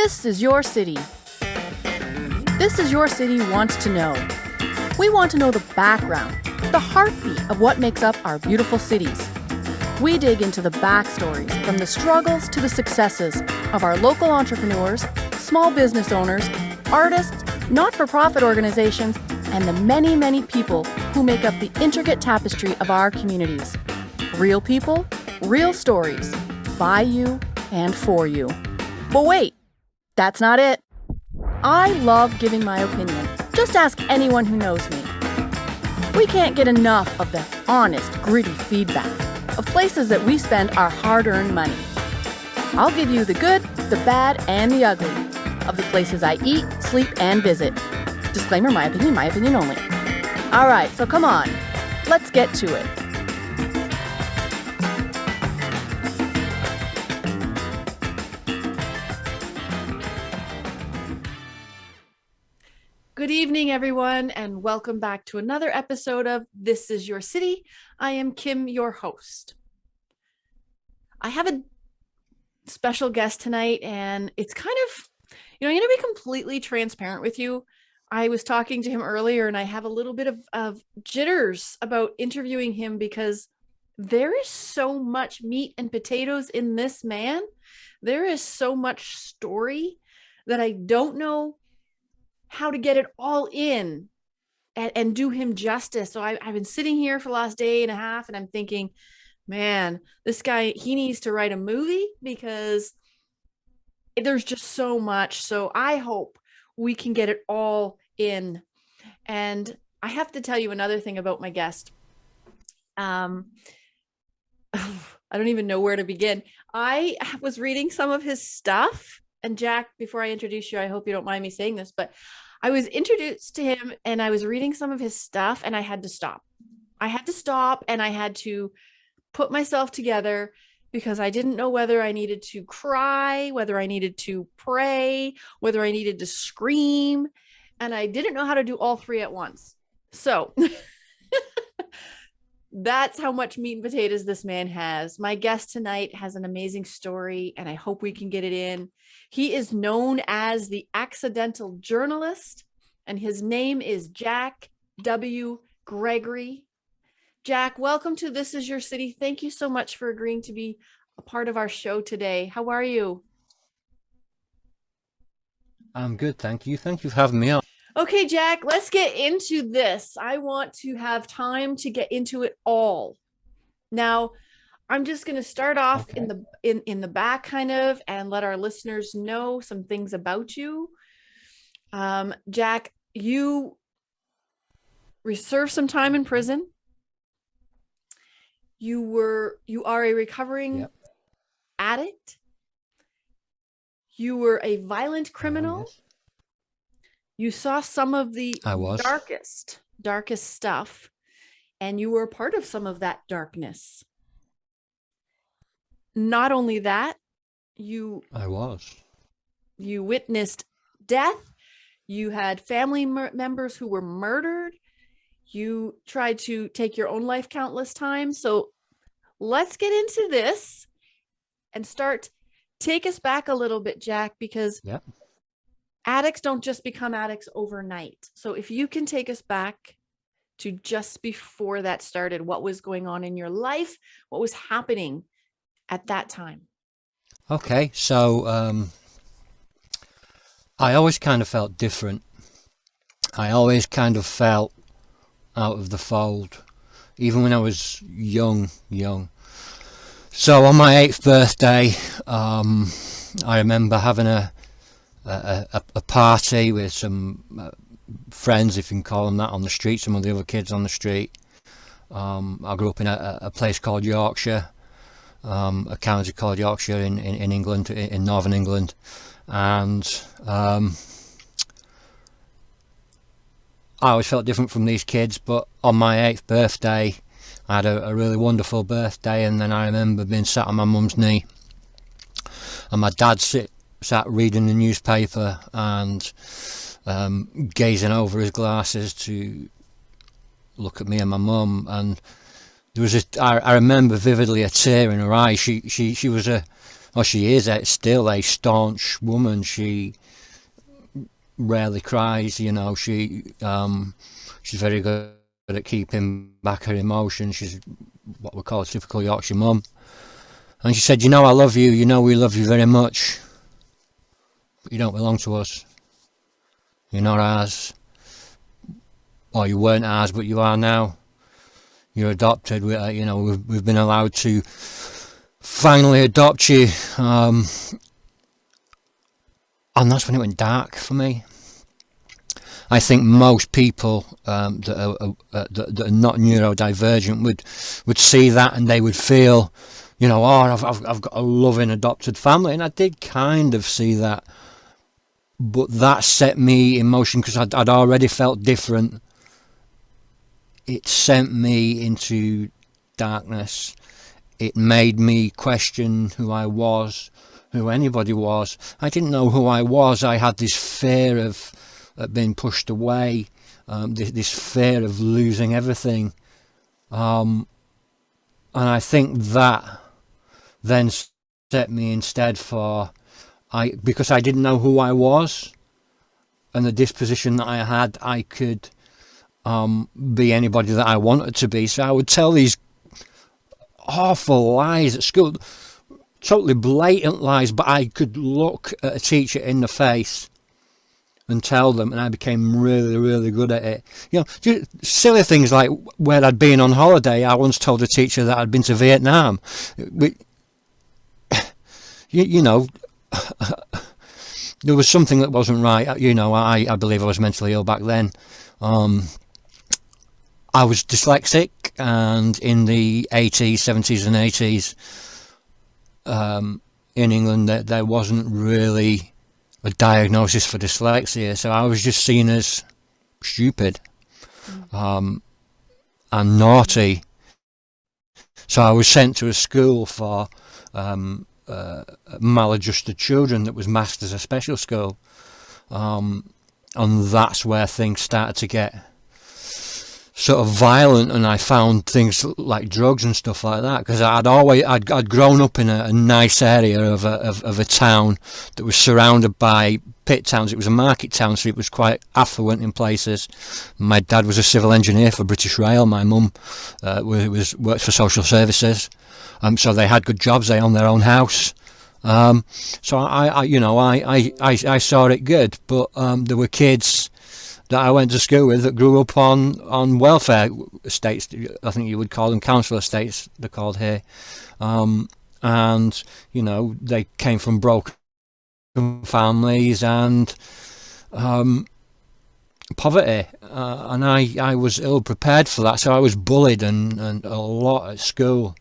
This is your city. This is your city wants to know. We want to know the background, the heartbeat of what makes up our beautiful cities. We dig into the backstories, from the struggles to the successes of our local entrepreneurs, small business owners, artists, not-for-profit organizations, and the many, many people who make up the intricate tapestry of our communities. Real people, real stories, by you and for you. But wait, that's not it. I love giving my opinion. Just ask anyone who knows me. We can't get enough of the honest, gritty feedback of places that we spend our hard-earned money. I'll give you the good, the bad, and the ugly of the places I eat, sleep, and visit. Disclaimer, my opinion only. All right, so come on, let's get to it. Good evening, everyone, and welcome back to another episode of This Is Your City. I am Kim, your host. I have a special guest tonight, and it's kind of, I'm going to be completely transparent with you. I was talking to him earlier, and I have a little bit of jitters about interviewing him because there is so much meat and potatoes in this man. There is so much story that I don't know how to get it all in and do him justice. So I've been sitting here for the last day and a half, and I'm thinking, man, this guy, he needs to write a movie because there's just so much. So I hope we can get it all in. And I have to tell you another thing about my guest. I don't even know where to begin. I was reading some of his stuff. And Jack, before I introduce you, I hope you don't mind me saying this, but I was introduced to him and I was reading some of his stuff and I had to stop. And I had to put myself together because I didn't know whether I needed to cry, whether I needed to pray, whether I needed to scream. And I didn't know how to do all three at once. So that's how much meat and potatoes this man has. My guest tonight has an amazing story, and I hope we can get it in. He is known as the Accidental Journalist, and his name is Jack W Gregory. Jack, welcome to This Is Your City. Thank you so much for agreeing to be a part of our show today. How are you? I'm good, thank you. Thank you for having me on. Okay, Jack, let's get into this. I want to have time to get into it all. Now, I'm just going to start off in the back kind of and let our listeners know some things about you. Jack, you served some time in prison. You are a recovering addict. You were a violent criminal. Yes. You saw some of the darkest stuff, and you were a part of some of that darkness. Not only that, you witnessed death. You had family members who were murdered. You tried to take your own life countless times. So let's get into this and take us back a little bit, Jack, because addicts don't just become addicts overnight. So if you can take us back to just before that started, what was going on in your life? What was happening at that time? Okay, so I always kind of felt different. I always kind of felt out of the fold, even when I was young. So on my 8th birthday, I remember having a party with some friends, if you can call them that, on the street, some of the other kids on the street. I grew up in a place called Yorkshire, a county called Yorkshire in England, in northern England, and I always felt different from these kids. But on my 8th birthday, I had a really wonderful birthday, and then I remember being sat on my mum's knee and my dad sat reading the newspaper and gazing over his glasses to look at me and my mum, and there was I remember vividly a tear in her eye. She was she is still a staunch woman. She rarely cries, you know. She's very good at keeping back her emotions. She's what we call a typical Yorkshire mum. And she said, you know, I love you, you know, we love you very much, but you don't belong to us. You're not ours. Or you weren't ours, but you are now. You're adopted. You know, we've been allowed to finally adopt you. And that's when it went dark for me. I think most people that are not neurodivergent would see that, and they would feel, you know, oh, I've got a loving adopted family, and I did kind of see that, but that set me in motion because I'd already felt different. It sent me into darkness. It made me question who I was, who anybody was. I didn't know who I was. I had this fear of being pushed away, this fear of losing everything. And I think that then set me instead for, because I didn't know who I was and the disposition that I had, I could be anybody that I wanted to be. So I would tell these awful lies at school, totally blatant lies, but I could look at a teacher in the face and tell them, and I became really, really good at it. You know, just silly things like where I'd been on holiday. I once told a teacher that I'd been to Vietnam. You know, there was something that wasn't right. You know, I believe I was mentally ill back then. I was dyslexic, and in the 80s, 70s and 80s, in England, there wasn't really a diagnosis for dyslexia, so I was just seen as stupid and naughty. So I was sent to a school for maladjusted children that was masked as a special school, and that's where things started to get sort of violent, and I found things like drugs and stuff like that, because I'd grown up in a nice area of a town that was surrounded by pit towns. It was a market town, so it was quite affluent in places. My dad was a civil engineer for British Rail. My mum worked for social services, so they had good jobs. They owned their own house. So I saw it good, but there were kids that I went to school with that grew up on welfare estates. I think you would call them council estates, they're called here. And, you know, they came from broken families and poverty. And I was ill prepared for that, so I was bullied and a lot at school.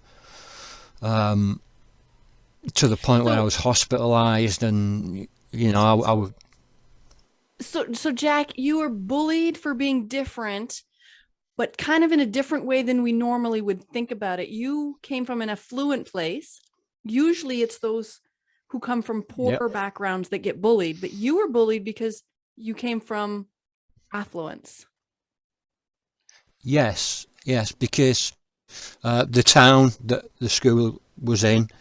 To the point where I was hospitalised, and, you know, I would... So Jack, you were bullied for being different, but kind of in a different way than we normally would think about it. You came from an affluent place. Usually it's those who come from poorer backgrounds that get bullied, but you were bullied because you came from affluence. Yes, because the town that the school was in,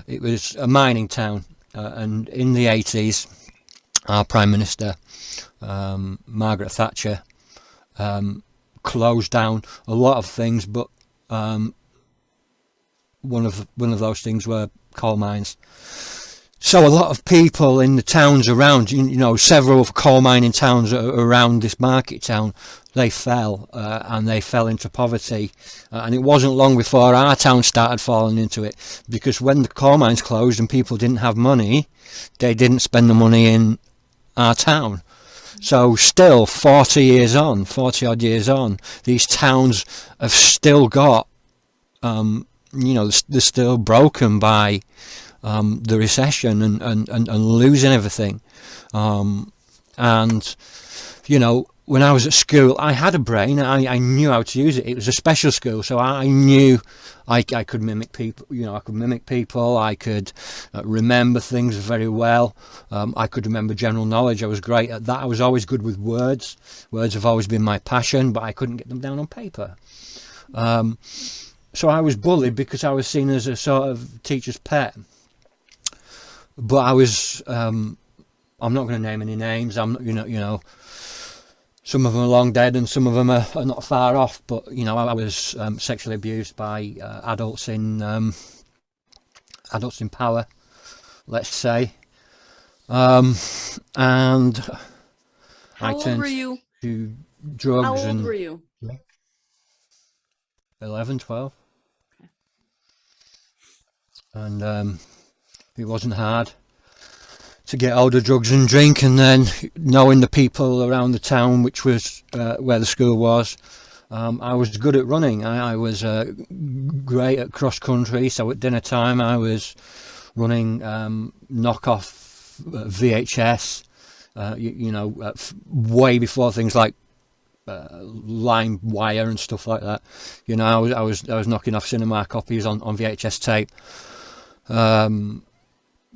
it was a mining town, and in the 80s, our Prime Minister, Margaret Thatcher, closed down a lot of things, but one of those things were coal mines. So a lot of people in the towns around, you know, several coal mining towns around this market town, they fell, and they fell into poverty. And it wasn't long before our town started falling into it, because when the coal mines closed and people didn't have money, they didn't spend the money in our town. So still 40 odd years on, these towns have still got, you know, they're still broken by the recession and losing everything. And, you know, when I was at school, I had a brain. I knew how to use it. It was a special school, so I knew I could mimic people. You know, I could mimic people. I could remember things very well. I could remember general knowledge. I was great at that. I was always good with words. Words have always been my passion, but I couldn't get them down on paper. So I was bullied because I was seen as a sort of teacher's pet. but I was, I'm not going to name any names. I'm, you know, some of them are long dead and some of them are not far off. But you know, I was sexually abused by adults in power, let's say, and I How old were turned you? to How drugs old were and you? 11, 12, Okay. and it wasn't hard to get older drugs and drink, and then knowing the people around the town, which was where the school was, I was good at running. I was great at cross country, so at dinner time I was running knockoff VHS, you know, way before things like lime wire and stuff like that. You know, I was knocking off cinema copies on VHS tape.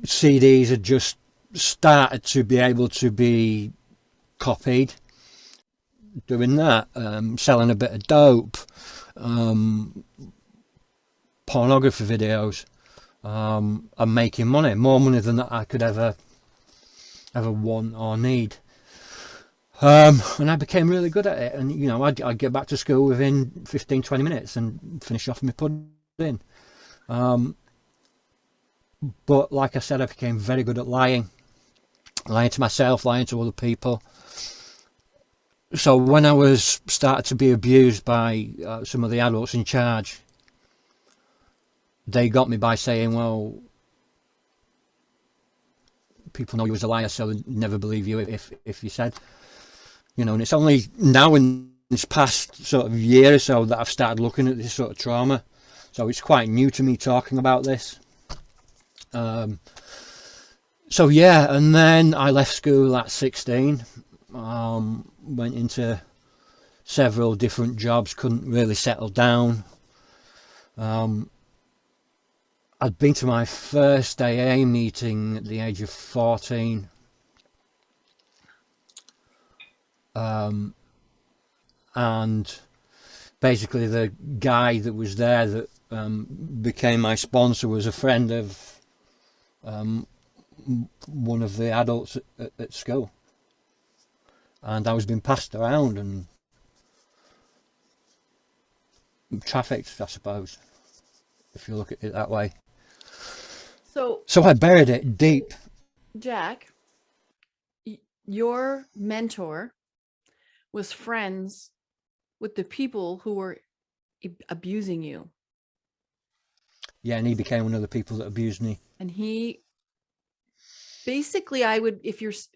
CDs had just started to be able to be copied. Doing that, selling a bit of dope, pornography videos, and making money, more money than I could ever want or need. And I became really good at it, and you know, I'd get back to school within 15-20 minutes and finish off my pudding. But like I said, I became very good at lying to myself, lying to other people. So when I was started to be abused by some of the adults in charge, they got me by saying, well, people know you as a liar, so they'd never believe you if you said, you know. And it's only now in this past sort of year or so that I've started looking at this sort of trauma. So it's quite new to me talking about this. So yeah, and then I left school at 16, went into several different jobs, couldn't really settle down. I'd been to my first AA meeting at the age of 14. And basically the guy that was there that became my sponsor was a friend of one of the adults at school, and I was being passed around and trafficked, I suppose, if you look at it that way. So I buried it deep. Jack, your mentor was friends with the people who were abusing you. Yeah, and he became one of the people that abused me. And he basically,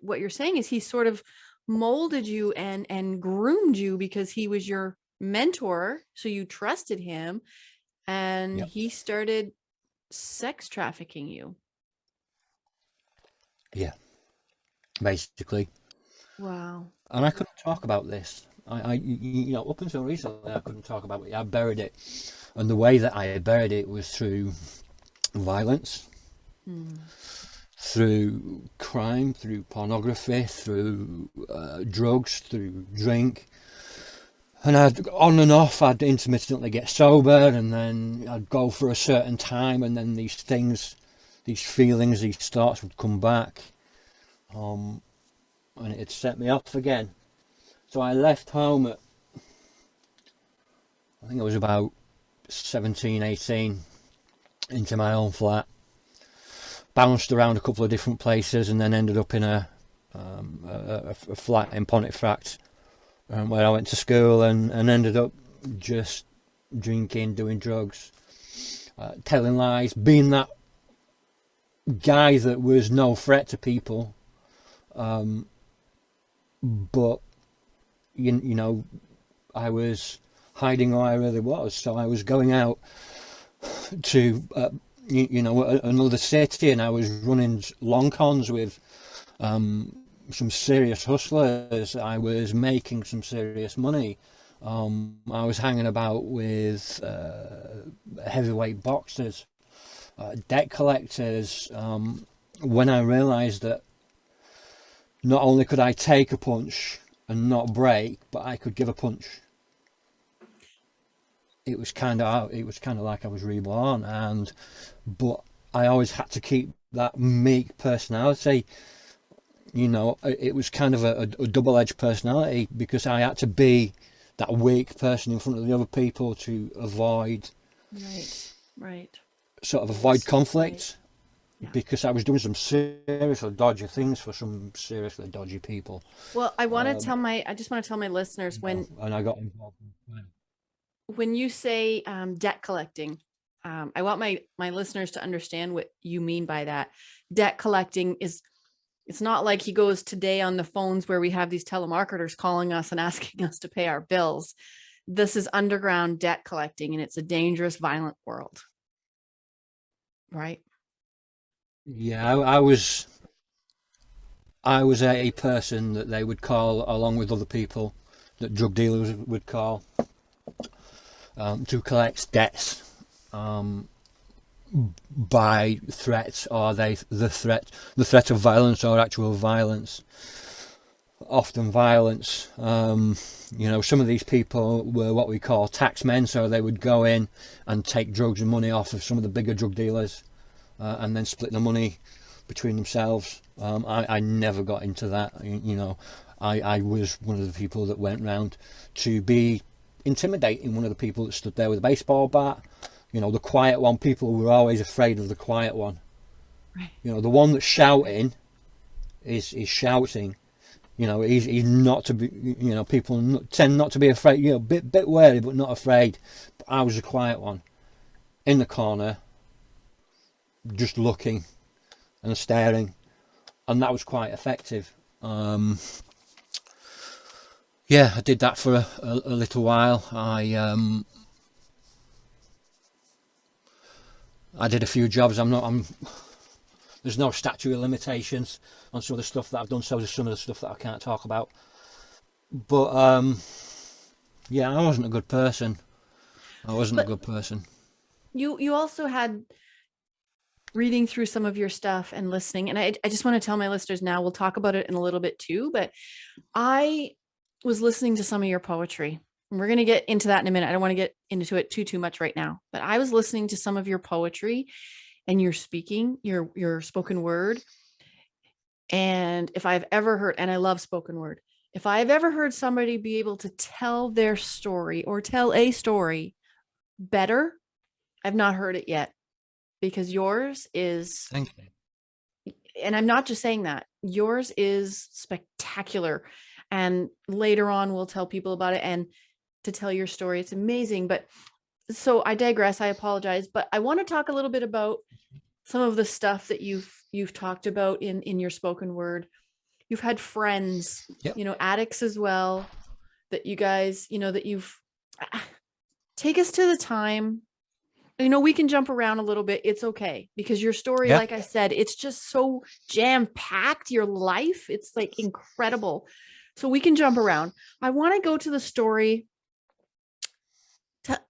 what you're saying is he sort of molded you and groomed you because he was your mentor, so you trusted him, and Yep. he started sex trafficking you. Yeah, basically. Wow. And I couldn't talk about this. You know, up until recently, I couldn't talk about it. I buried it, and the way that I buried it was through violence, through crime, through pornography, through drugs, through drink. And on and off, I'd intermittently get sober, and then I'd go for a certain time, and then these things, these feelings, these thoughts would come back, and it'd set me off again. So I left home at, I think I was about 17, 18, into my own flat, bounced around a couple of different places, and then ended up in a flat in Pontefract, where I went to school, and ended up just drinking, doing drugs, telling lies, being that guy that was no threat to people, but you know, I was hiding who I really was. So I was going out to you know, another city, and I was running long cons with some serious hustlers. I was making some serious money. I was hanging about with heavyweight boxers, debt collectors, when I realised that not only could I take a punch and not break, but I could give a punch. It was kind of like I was reborn, but I always had to keep that meek personality. You know, it was kind of a double-edged personality, because I had to be that weak person in front of the other people to avoid Right. sort of avoid conflict, Yeah. because I was doing some seriously dodgy things for some seriously dodgy people. Well, I just want to tell my listeners, when I got involved in crime. when you say debt collecting, I want my listeners to understand what you mean by that. Debt collecting is, it's not like he goes today on the phones where we have these telemarketers calling us and asking us to pay our bills. This is underground debt collecting, and it's a dangerous, violent world. Right? Yeah, I was a person that they would call, along with other people that drug dealers would call, to collect debts, by threats, or the threat of violence, or actual violence, often violence. You know, some of these people were what we call taxmen, so they would go in and take drugs and money off of some of the bigger drug dealers, and then split the money between themselves. I never got into that. You know, I was one of the people that went round to be intimidating one of the people that stood there with a baseball bat. You know, the quiet one. People were always afraid of the quiet one. Right. You know, the one that's shouting is shouting. You know, he's not to be. You know, people tend not to be afraid. You know, bit wary, but not afraid. But I was the quiet one, in the corner, just looking and staring, and that was quite effective. Yeah, I did that for a little while. I did a few jobs. There's no statute of limitations on some of the stuff that I've done, so there's some of the stuff that I can't talk about. But yeah, I wasn't a good person. You also had, reading through some of your stuff and listening, and I just want to tell my listeners now, we'll talk about it in a little bit too, but I was listening to some of your poetry, and we're going to get into that in a minute. I don't want to get into it too much right now, but I was listening to some of your poetry and your speaking, your spoken word. And if I've ever heard, and I love spoken word, if I've ever heard somebody be able to tell their story or tell a story better, I've not heard it yet, because yours is, Thank you. and I'm not just saying that, yours is spectacular. And later on, we'll tell people about it, and to tell your story, it's amazing. But so I digress. I apologize, but I want to talk a little bit about some of the stuff that you've talked about in your spoken word. You've had friends, Yep. you know, addicts as well, that you guys, you know, that you've, take us to the time. You know, we can jump around a little bit. It's okay, because your story, Yeah. like I said, it's just so jam packed. Your life, it's like incredible. So we can jump around. I want to go to the story,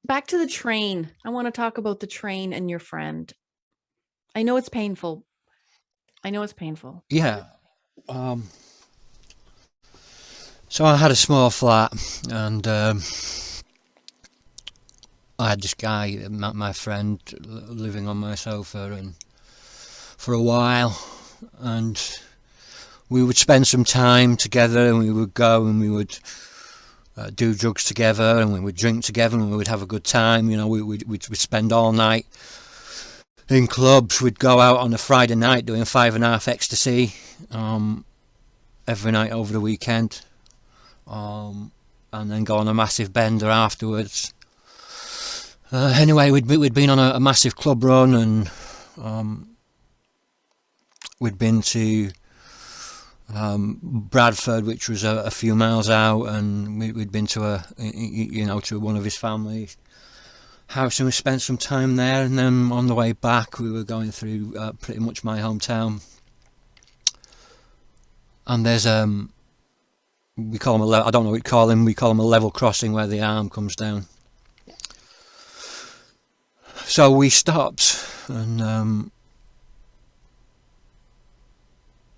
back to the train. I want to talk about the train and your friend. I know it's painful. Yeah. So I had a small flat, and I had this guy, my friend, living on my sofa, and for a while, and we would spend some time together, and we would go and we would do drugs together, and we would drink together, and we would have a good time. You know, we'd spend all night in clubs. We'd go out on a Friday night doing 5.5 ecstasy every night over the weekend, and then go on a massive bender afterwards. Anyway, we'd been on a massive club run, and we'd been to Bradford, which was a few miles out, and we'd been to to one of his family's house, and we spent some time there. And then on the way back, we were going through pretty much my hometown, and there's we call him I don't know what we call him. We call him a level crossing, where the arm comes down. So we stopped, and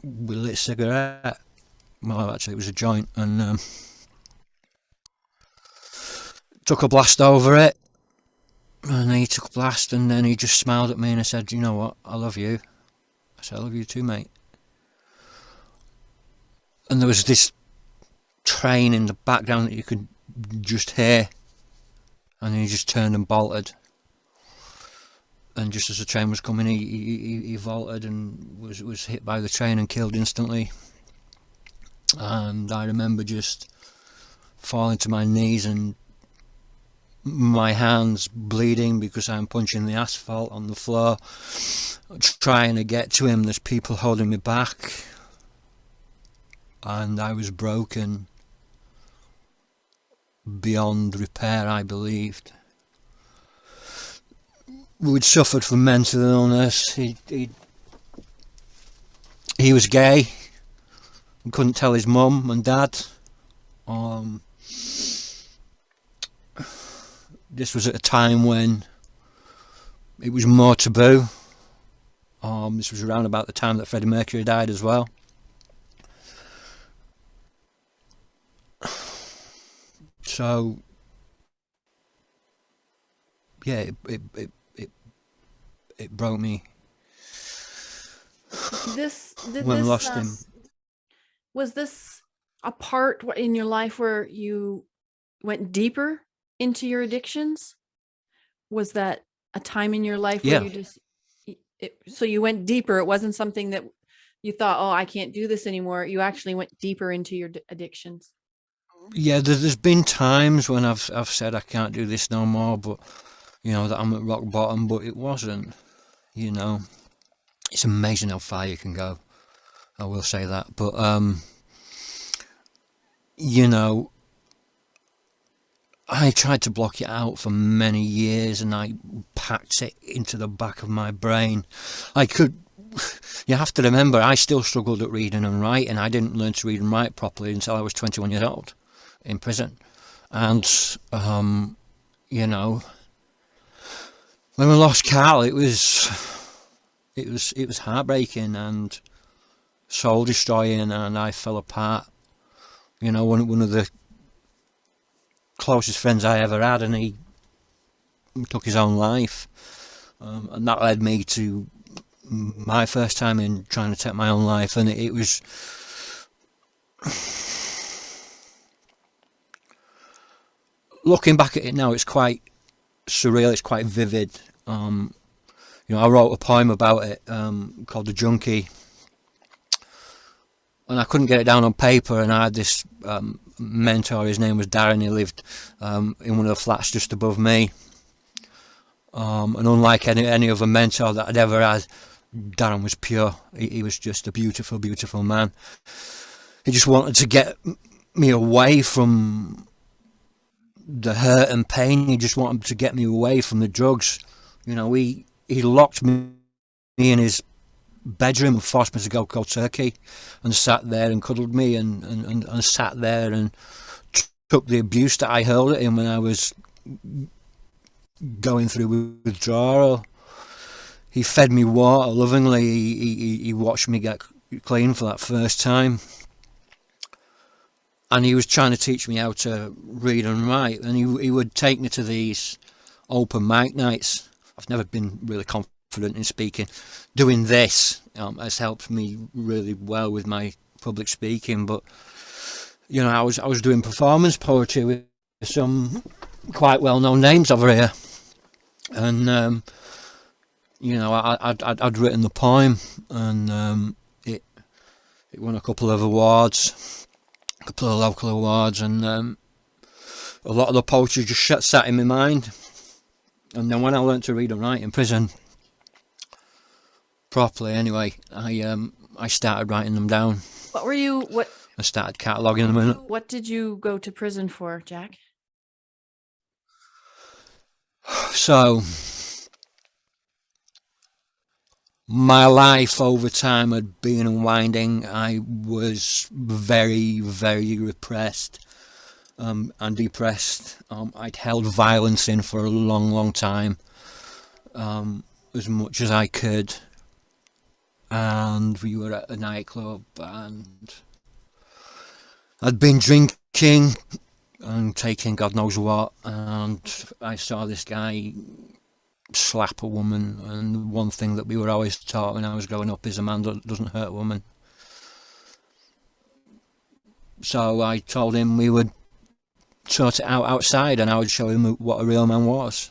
we lit a cigarette. Well, actually, it was a joint, and took a blast over it. And he took a blast, and then he just smiled at me and I said, "You know what, I love you." I said, "I love you too, mate." And there was this train in the background that you could just hear, and he just turned and bolted. And just as the train was coming, he vaulted and was hit by the train and killed instantly. And I remember just falling to my knees and my hands bleeding because I'm punching the asphalt on the floor, trying to get to him. There's people holding me back, and I was broken beyond repair, I believed. We'd suffered from mental illness. He was gay. He couldn't tell his mum and dad. This was at a time when it was more taboo. This was around about the time that Freddie Mercury died as well. So yeah, it broke me when I lost him. Was this a part in your life where you went deeper into your addictions? Was that a time in your life where so you went deeper? It wasn't something that you thought, oh, I can't do this anymore. You actually went deeper into your addictions. Yeah, there's been times when I've said I can't do this no more, but that I'm at rock bottom, but it wasn't. It's amazing how far you can go. I will say that, but I tried to block it out for many years, and I packed it into the back of my brain. You have to remember, I still struggled at reading and writing. I didn't learn to read and write properly until I was 21 years old in prison. And, when we lost Carl, it was heartbreaking and soul destroying, and I fell apart. One of the closest friends I ever had, and he took his own life, and that led me to my first time in trying to take my own life. And it was looking back at it now, it's quite surreal, it's quite vivid. I wrote a poem about it called The Junkie, and I couldn't get it down on paper, and I had this mentor. His name was Darren. He lived in one of the flats just above me, and unlike any other mentor that I'd ever had, Darren was pure. He was just a beautiful, beautiful man. He just wanted to get me away from the hurt and pain. He just wanted to get me away from the drugs. He locked me in his bedroom and forced me to go cold turkey, and sat there and cuddled me and sat there and took the abuse that I hurled at him when I was going through withdrawal. He fed me water lovingly. He watched me get clean for that first time, and he was trying to teach me how to read and write. And he would take me to these open mic nights. I've never been really confident in speaking. Doing this has helped me really well with my public speaking. But I was doing performance poetry with some quite well-known names over here, and I'd written the poem, and it won a couple of awards, a couple of local awards, and a lot of the poetry just sat in my mind. And then when I learnt to read and write in prison, properly anyway, I started writing them down. I started cataloguing them. What did you go to prison for, Jack? So, my life over time had been unwinding. I was very, very repressed and depressed. I'd held violence in for a long, long time, as much as I could. And we were at a nightclub, and I'd been drinking and taking God knows what, and I saw this guy slap a woman, and one thing that we were always taught when I was growing up is a man doesn't hurt a woman. So I told him we would sort it out outside, and I would show him what a real man was.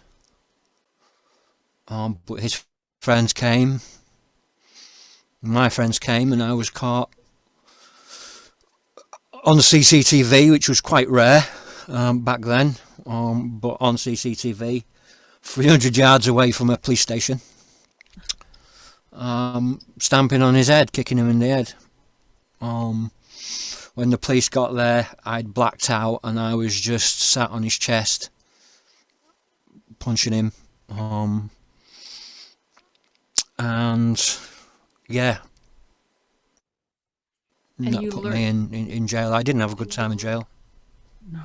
But his friends came, my friends came, and I was caught on the CCTV, which was quite rare back then, but on CCTV, 300 yards away from a police station, stamping on his head, kicking him in the head. When the police got there, I'd blacked out, and I was just sat on his chest, punching him. And yeah, And that you put me in jail. I didn't have a good time in jail. No.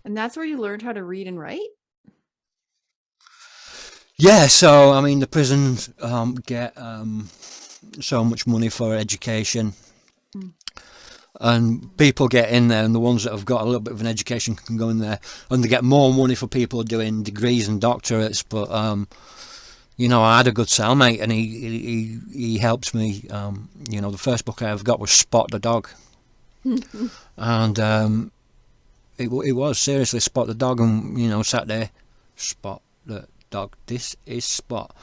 And that's where you learned how to read and write? Yeah, so I mean, the prisons get so much money for education, and people get in there, and the ones that have got a little bit of an education can go in there, and they get more money for people doing degrees and doctorates. But you know, I had a good cellmate, and he helped me. You know, the first book I ever got was Spot the Dog, and it was seriously Spot the Dog, and you know, sat there, Spot the Dog, this is Spot,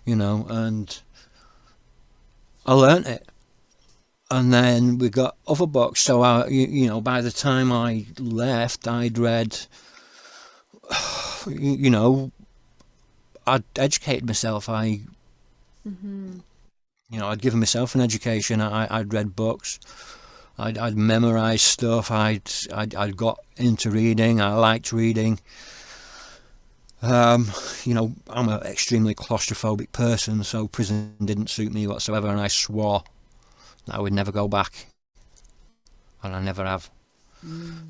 you know, and I learnt it. And then we got other books, so you know, by the time I left, I'd read, you know, I'd educated myself. You know, I'd given myself an education. I'd read books. I'd memorised stuff. I'd got into reading. I liked reading. You know, I'm an extremely claustrophobic person, so prison didn't suit me whatsoever, and I swore that I would never go back, and I never have.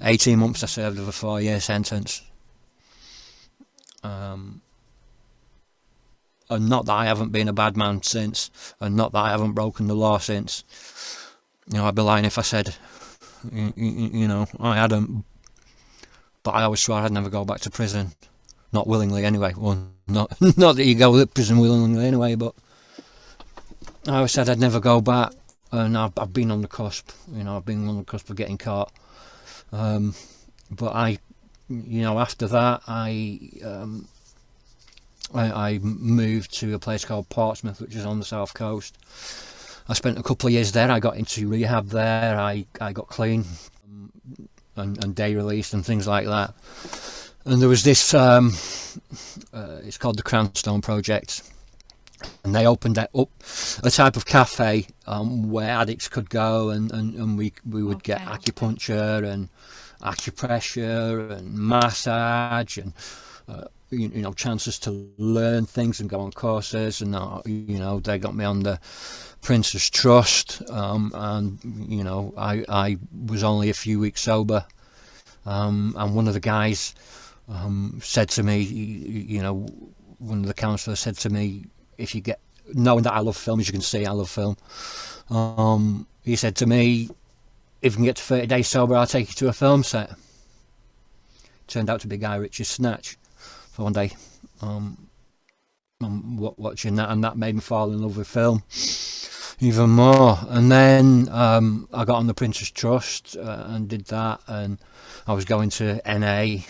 18 months I served of a 4-year sentence. And not that I haven't been a bad man since, and not that I haven't broken the law since. You know, I'd be lying if I said, you know, I hadn't. But I always swore I'd never go back to prison. Not willingly, anyway. Well, not that you go to prison willingly, anyway. But I always said I'd never go back, and I've been on the cusp. You know, I've been on the cusp of getting caught. But you know, after that, I moved to a place called Portsmouth, which is on the south coast. I spent a couple of years there. I got into rehab there. I got clean and day released and things like that. And there was this, it's called the Cranstone Project, and they opened up a type of cafe where addicts could go, and we would get acupuncture and acupressure and massage and you know, chances to learn things and go on courses. And you know, they got me on the Prince's Trust, and you know, I was only a few weeks sober, and one of the guys said to me, you know, one of the counsellors said to me, if you get, knowing that I love film, as you can see, I love film, he said to me, if you can get to 30 days sober, I'll take you to a film set. Turned out to be Guy Ritchie's Snatch. For one day, I'm watching that, and that made me fall in love with film even more. And then I got on the Prince's Trust and did that, and I was going to NA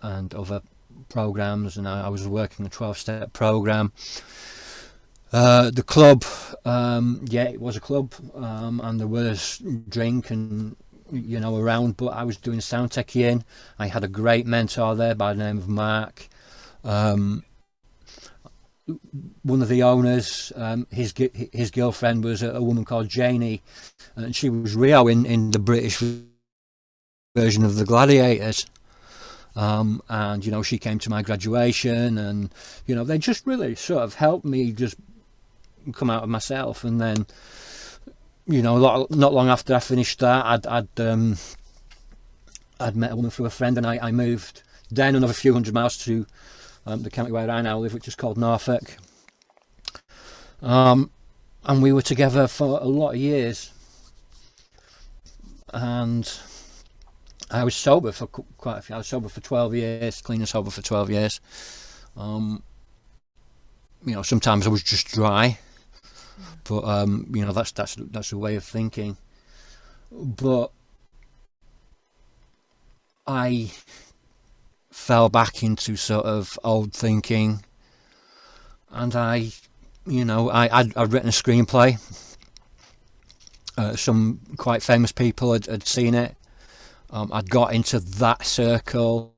and other programs, and I was working a 12-step program. The club, yeah, it was a club, and there was drink and, you know, around, but I was doing sound teching. I had a great mentor there by the name of Mark. One of the owners, his girlfriend was a woman called Janie, and she was Rio in the British version of the Gladiators. And you know, she came to my graduation, and you know, they just really sort of helped me just come out of myself. And then, you know, not long after I finished that, I'd met a woman through a friend, and I moved down another few hundred miles to the county where I now live, which is called Norfolk. And we were together for a lot of years, and I was sober for quite a few. I was sober for 12 years, clean and sober for 12 years. sometimes I was just dry, but that's a way of thinking. But I fell back into sort of old thinking, and I'd written a screenplay. Some quite famous people had seen it. I'd got into that circle.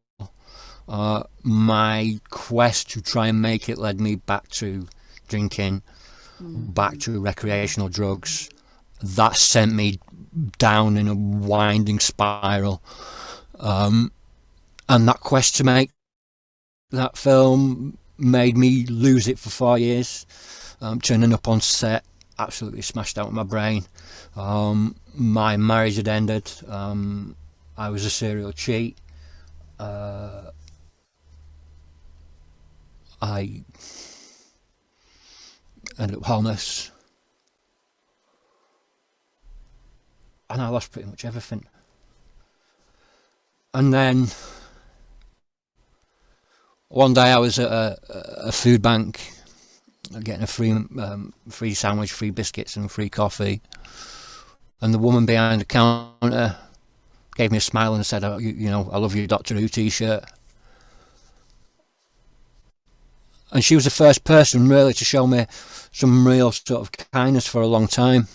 My quest to try and make it led me back to drinking, back to recreational drugs. That sent me down in a winding spiral. And that quest to make that film made me lose it for 4 years. Turning up on set, absolutely smashed out of my brain. My marriage had ended. I was a serial cheat. I ended up homeless, and I lost pretty much everything. And then one day I was at a food bank getting a free sandwich, free biscuits and free coffee, and the woman behind the counter gave me a smile and said, "Oh, I love your Doctor Who t-shirt." And she was the first person really to show me some real sort of kindness for a long time.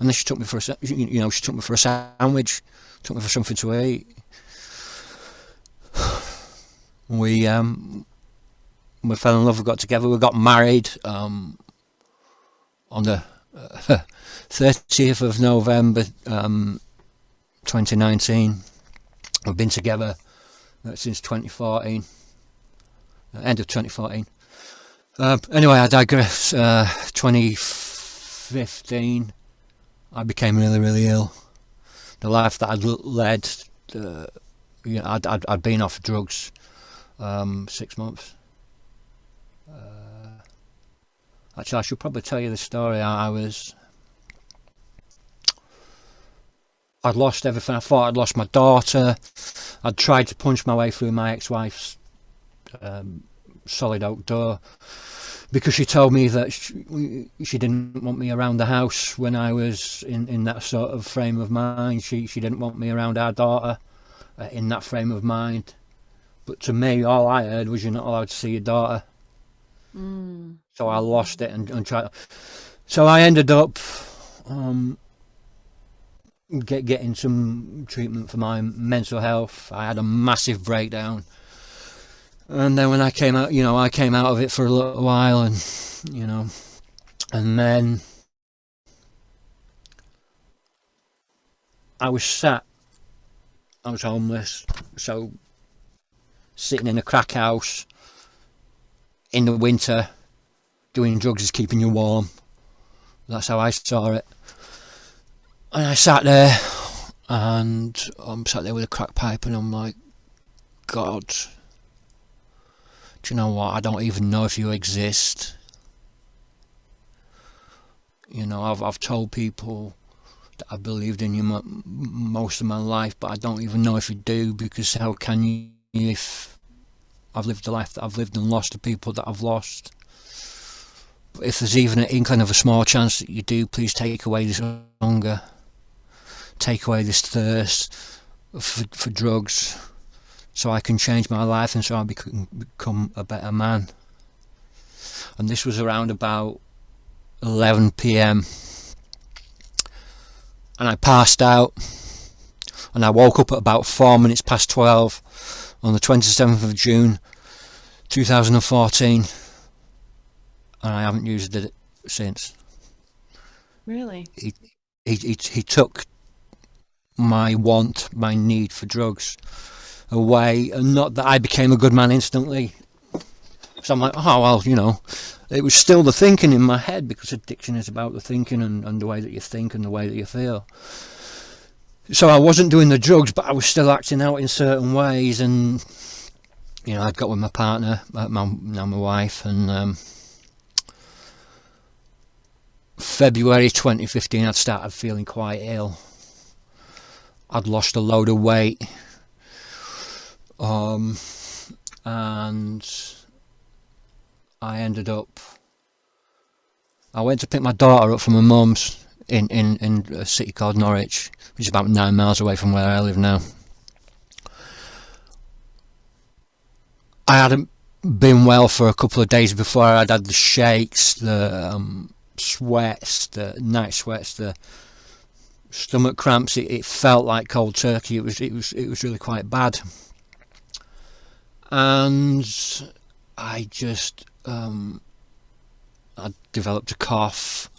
And then she took me for a sandwich, took me for something to eat. We fell in love. We got together. We got married on the 30th of November 2019. We've been together since 2014. End of 2014. Anyway, I digress. 2015, I became really, really ill. The life that I'd led, I'd been off drugs 6 months. Actually, I should probably tell you the story. I'd lost everything. I thought I'd lost my daughter. I'd tried to punch my way through my ex-wife's solid oak door because she told me that she didn't want me around the house when I was in that sort of frame of mind. She didn't want me around our daughter in that frame of mind. But to me, all I heard was, "You're not allowed to see your daughter." So I lost it and tried. So I ended up getting some treatment for my mental health. I had a massive breakdown. And then when I came out, I came out of it for a little while, and then I was homeless, so sitting in a crack house in the winter, doing drugs is keeping you warm. That's how I saw it. And I sat there, and I'm sat there with a crack pipe, and I'm like, God, do you know what? I don't even know if you exist. I've told people that I believed in you most of my life, but I don't even know if you do, because how can you if I've lived the life that I've lived and lost the people that I've lost? But if there's even an inkling of a small chance that you do, please take away this hunger, take away this thirst for drugs, so I can change my life and so I become a better man. And this was around about 11 p.m. and I passed out, and I woke up at about 4 minutes past 12 on the 27th of June 2014, and I haven't used it since. Really? He took my need for drugs away, and not that I became a good man instantly. So I'm like, oh well, it was still the thinking in my head, because addiction is about the thinking and the way that you think and the way that you feel. So I wasn't doing the drugs, but I was still acting out in certain ways, and I'd got with my partner, now my wife, and February 2015 I'd started feeling quite ill. I'd lost a load of weight, and I ended up, I went to pick my daughter up from her mum's in a city called Norwich, which is about 9 miles away from where I live now. I hadn't been well for a couple of days before. I'd had the shakes, the sweats, the night sweats, the stomach cramps. It felt like cold turkey. It was really quite bad, and I just I developed a cough.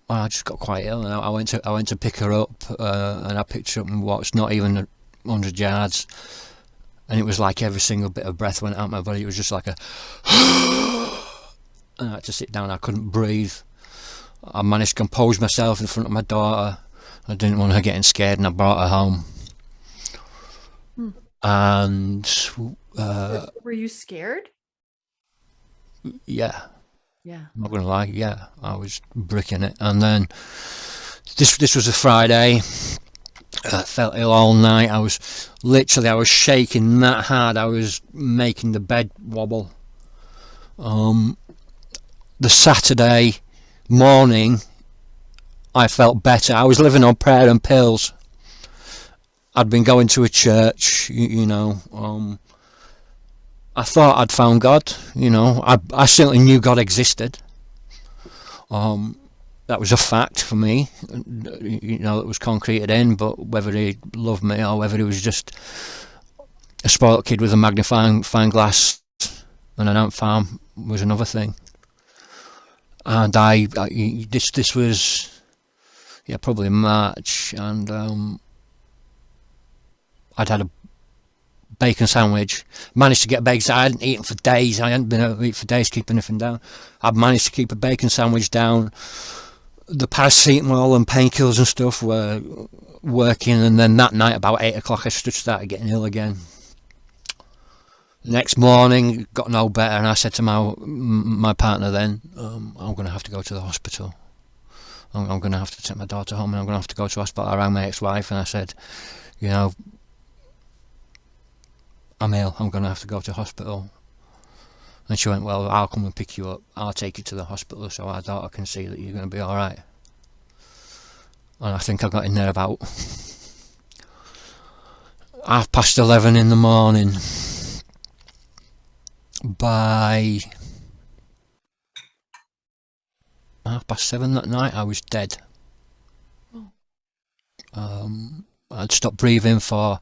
I just got quite ill, and I went to pick her up, and I picked her up and walked not even 100 yards, and it was like every single bit of breath went out my body. It was just like a and I had to sit down. I couldn't breathe. I managed to compose myself in front of my daughter. I didn't want her getting scared, and I brought her home. And were you scared? Yeah. Yeah. I'm not gonna lie, yeah, I was bricking it. And then this was a Friday. I felt ill all night. I was shaking that hard. I was making the bed wobble. The Saturday morning, I felt better. I was living on prayer and pills. I'd been going to a church, you know. I thought I'd found God, you know. I certainly knew God existed. That was a fact for me, you know, it was concreted in, but whether he loved me or whether he was just a spoiled kid with a magnifying glass and an ant farm was another thing. And this was, yeah, probably March, and I'd had a bacon sandwich. Managed to get bacon. I hadn't eaten for days. I hadn't been able to eat for days, keep anything down. I'd managed to keep a bacon sandwich down. The paracetamol and painkillers and stuff were working, and then that night about 8 o'clock I started getting ill again. The next morning got no better, and I said to my partner then, I'm going to have to go to the hospital. I'm going to have to take my daughter home, and I'm going to have to go to hospital. I rang my ex-wife and I said, you know, I'm ill, I'm going to have to go to hospital. And she went, well, I'll come and pick you up. I'll take you to the hospital so our daughter can see that you're going to be alright. And I think I got in there about 11:30 in the morning. By 7:30 that night, I was dead. I'd stopped breathing for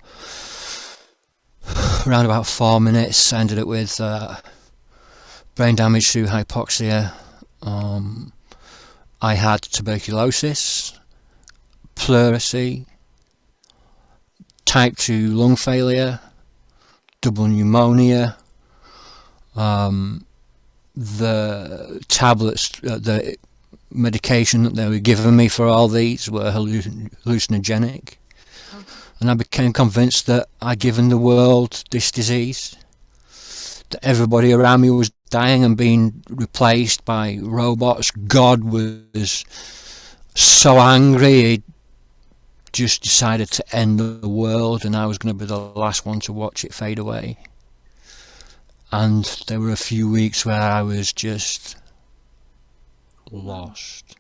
around about 4 minutes. I ended up with brain damage through hypoxia. I had tuberculosis, pleurisy, type 2 lung failure, double pneumonia. The tablets, the medication that they were giving me for all these were hallucinogenic. And I became convinced that I'd given the world this disease, that everybody around me was dying and being replaced by robots. God was so angry, he just decided to end the world, and I was going to be the last one to watch it fade away. And there were a few weeks where I was just lost.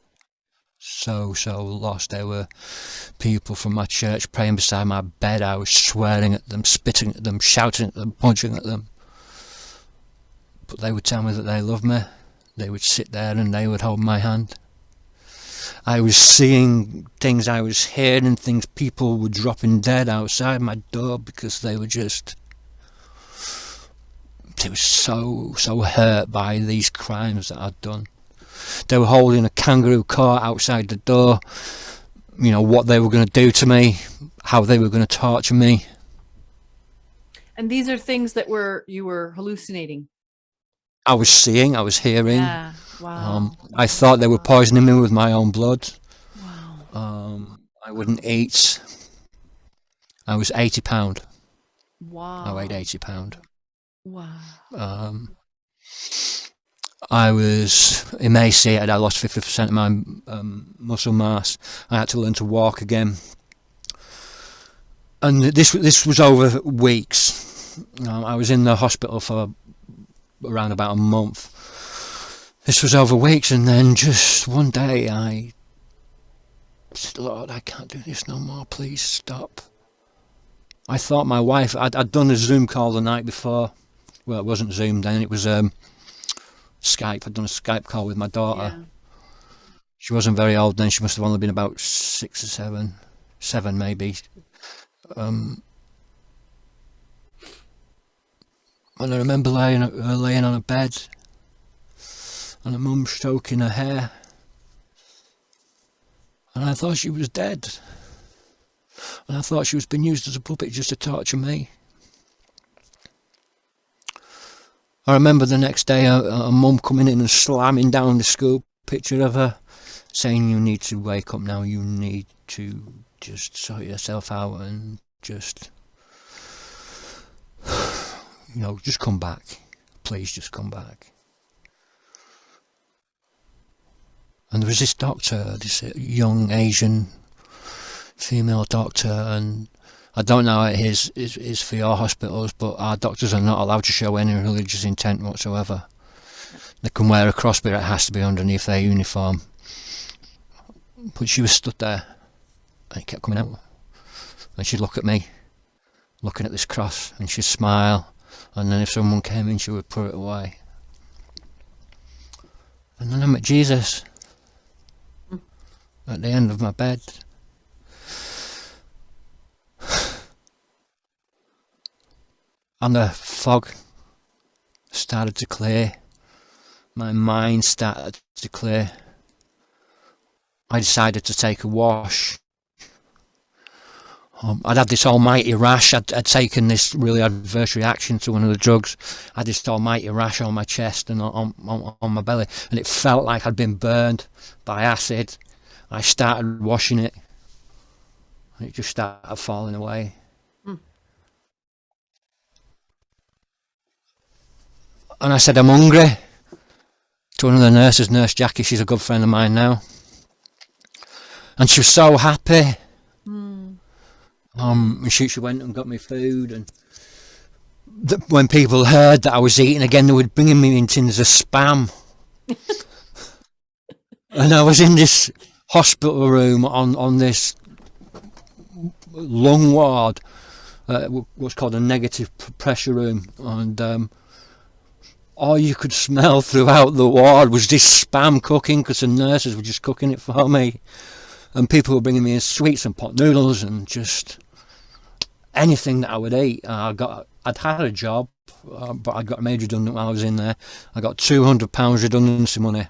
So lost. There were people from my church praying beside my bed. I was swearing at them, spitting at them, shouting at them, punching at them. But they would tell me that they loved me. They would sit there and they would hold my hand. I was seeing things, I was hearing things. People were dropping dead outside my door because they were so hurt by these crimes that I'd done. They were holding a kangaroo court outside the door, you know, what they were going to do to me, how they were going to torture me. And these are things that you were hallucinating. I was seeing, I was hearing. Yeah. Wow. I thought they were poisoning me with my own blood. Wow. I wouldn't eat. I was £80. Wow. I weighed £80. Wow. I was emaciated. I lost 50% of my muscle mass. I had to learn to walk again. And this was over weeks. I was in the hospital for around about a month. This was over weeks, and then just one day I said, Lord, I can't do this no more, please stop. I thought my wife, I'd done a Zoom call the night before. Well, it wasn't Zoom then, it was Skype. I'd done a Skype call with my daughter. Yeah. She wasn't very old then, she must have only been about 6 or 7 maybe. And I remember her laying on a bed, and her mum stroking her hair, and I thought she was dead, and I thought she was being used as a puppet just to torture me. I remember the next day a mum coming in and slamming down the school picture of her, saying, you need to wake up now, you need to just sort yourself out and just, you know, just come back, please just come back. And there was this doctor, this young Asian female doctor, and I don't know how it is for your hospitals, but our doctors are not allowed to show any religious intent whatsoever. They can wear a cross, but it has to be underneath their uniform. But she was stood there, and it kept coming out. And she'd look at me, looking at this cross, and she'd smile, and then if someone came in, she would put it away. And then I met Jesus at the end of my bed. And the fog started to clear. My mind started to clear. I decided to take a wash. I'd had this almighty rash. I'd taken this really adverse reaction to one of the drugs. I had this almighty rash on my chest and on my belly, and it felt like I'd been burned by acid. I started washing it, and it just started falling away. And I said, I'm hungry, to one of the nurses, Nurse Jackie. She's a good friend of mine now. And she was so happy. She went and got me food, and when people heard that I was eating again, they were bringing me in tins of spam. And I was in this hospital room on this lung ward, what's called a negative pressure room, and all you could smell throughout the ward was this spam cooking, because the nurses were just cooking it for me. And people were bringing me in sweets and pot noodles and just anything that I would eat. I'd had a job, but I got made redundant while I was in there. I got £200 redundancy money.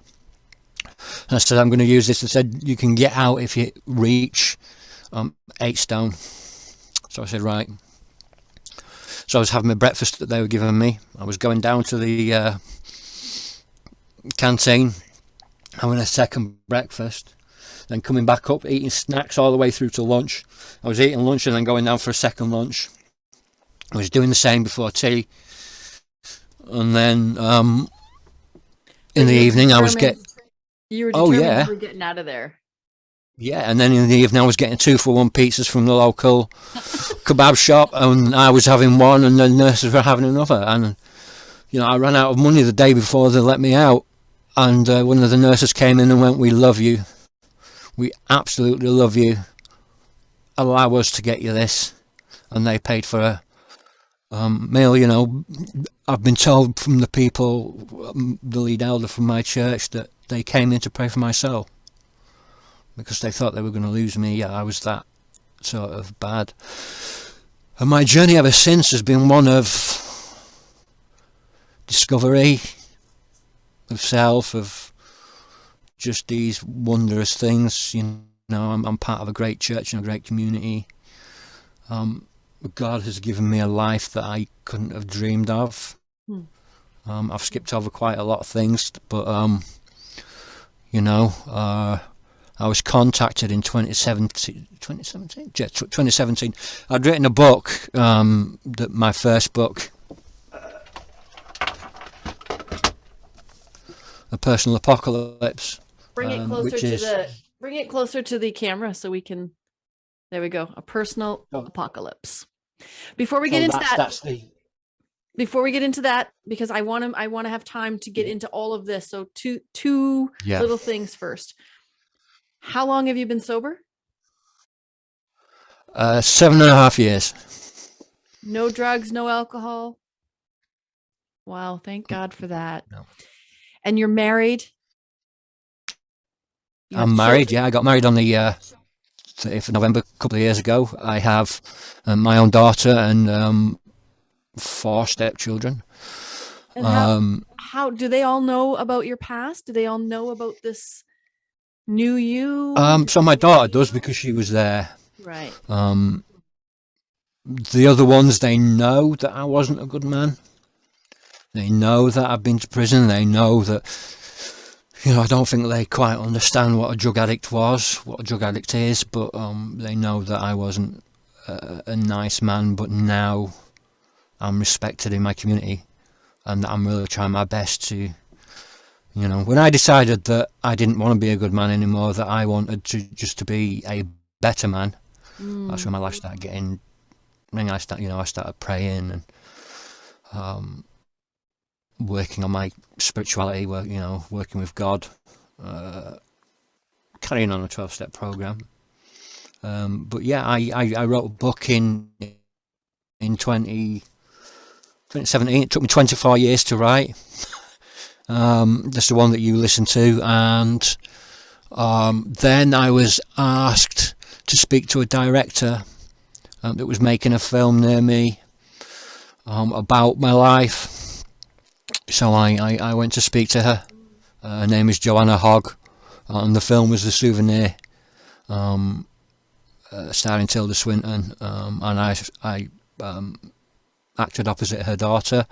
And I said, I'm going to use this. They said, you can get out if you reach 8 stone. So I said, right. So I was having my breakfast that they were giving me. I was going down to the canteen, having a second breakfast. Then coming back up, eating snacks all the way through to lunch. I was eating lunch and then going down for a second lunch. I was doing the same before tea. And then in the evening I was getting... You were determined you were getting out of there. Yeah, and then in the evening I was getting 2-for-1 pizzas from the local kebab shop, and I was having one and the nurses were having another. And, you know, I ran out of money the day before they let me out. And one of the nurses came in and went, we love you. We absolutely love you. Allow us to get you this. And they paid for a meal. You know, I've been told from the people, the lead elder from my church, that they came in to pray for my soul because they thought they were going to lose me. Yeah, I was that sort of bad. And my journey ever since has been one of discovery of self, of just these wondrous things. You know, I'm part of a great church and a great community. God has given me a life that I couldn't have dreamed of. I've skipped over quite a lot of things, but you know, I was contacted in 2017. Yeah, 2017. I'd written a book, my first book, A Personal Apocalypse. Bring it closer to the camera so we can. There we go. A Personal Apocalypse. Before we get into that, before we get into that, because I want to have time to get into all of this. So two Yeah. little things first. How long have you been sober? 7.5 years. No drugs, no alcohol. Wow, thank God for that. No. And you're married? You have I'm married. children? Yeah, I got married on the 30th of November a couple of years ago. I have my own daughter and 4 stepchildren. And how do they all know about your past? Do they all know about this new you? So my daughter does, because she was there. Right. The other ones, they know that I wasn't a good man. They know that I've been to prison. They know that, I don't think they quite understand what a drug addict was, what a drug addict is, but they know that I wasn't a nice man, but now I'm respected in my community, and I'm really trying my best to, when I decided that I didn't want to be a good man anymore, that I wanted to be a better man, that's when my life started getting, I started praying and working on my spirituality, working with God, carrying on a 12-step program. But yeah, I wrote a book in 2017. It took me 24 years to write. That's the one that you listened to, and then I was asked to speak to a director that was making a film near me about my life. So I went to speak to her. Her name is Joanna Hogg, and the film was The Souvenir, starring Tilda Swinton, and I acted opposite her daughter,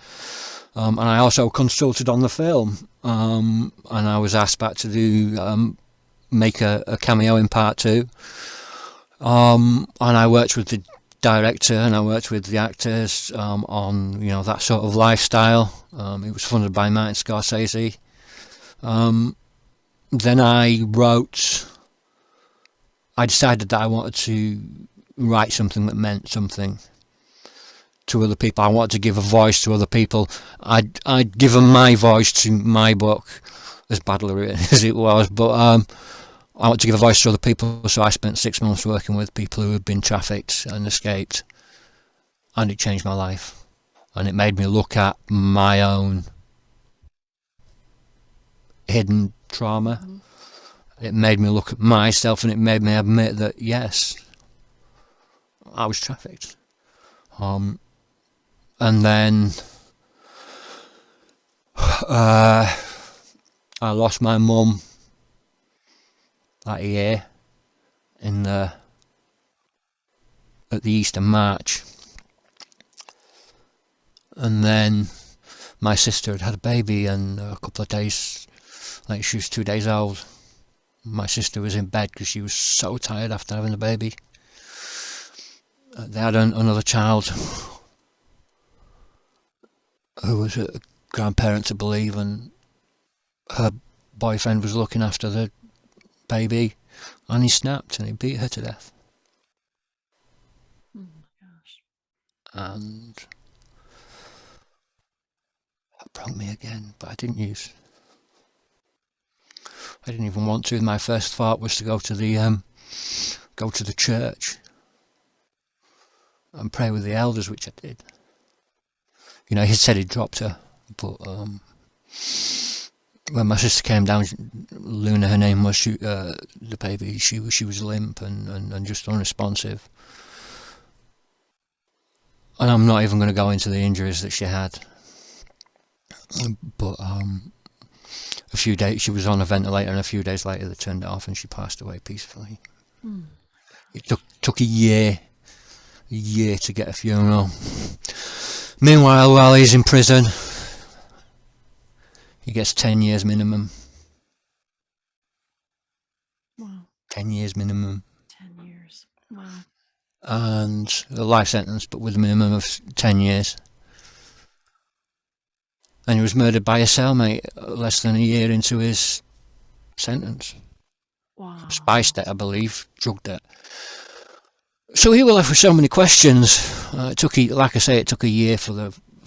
and I also consulted on the film, and I was asked back to do make a cameo in part 2, and I worked with the director and I worked with the actors on that sort of lifestyle. It was funded by Martin Scorsese. Then I decided that I wanted to write something that meant something to other people. I wanted to give a voice to other people. I'd given my voice to my book, as badly written as it was, but I want to give a voice to other people, so I spent 6 months working with people who had been trafficked and escaped, and it changed my life, and it made me look at my own hidden trauma. It made me look at myself, and it made me admit that yes, I was trafficked. And then I lost my mum that year at the Easter March, and then my sister had a baby, and a couple of days later, she was 2 days old. My sister was in bed because she was so tired after having the baby. They had another child who was a grandparent, I believe, and her boyfriend was looking after the baby, and he snapped and he beat her to death. Oh my gosh. And that broke me again, but I didn't even want to. My first thought was to go to the church and pray with the elders, which I did. He said he'd dropped her, but when my sister came down, Luna, her name was, the baby, she was limp and just unresponsive. And I'm not even going to go into the injuries that she had. But a few days, she was on a ventilator, and a few days later they turned it off and she passed away peacefully. It took a year to get a funeral. Meanwhile, while he's in prison, he gets 10 years minimum. Wow. 10 years minimum. 10 years. Wow. And a life sentence, but with a minimum of 10 years. And he was murdered by a cellmate less than a year into his sentence. Wow. Spice debt, I believe, drug debt. So he was left with so many questions. Like I say, it took a year for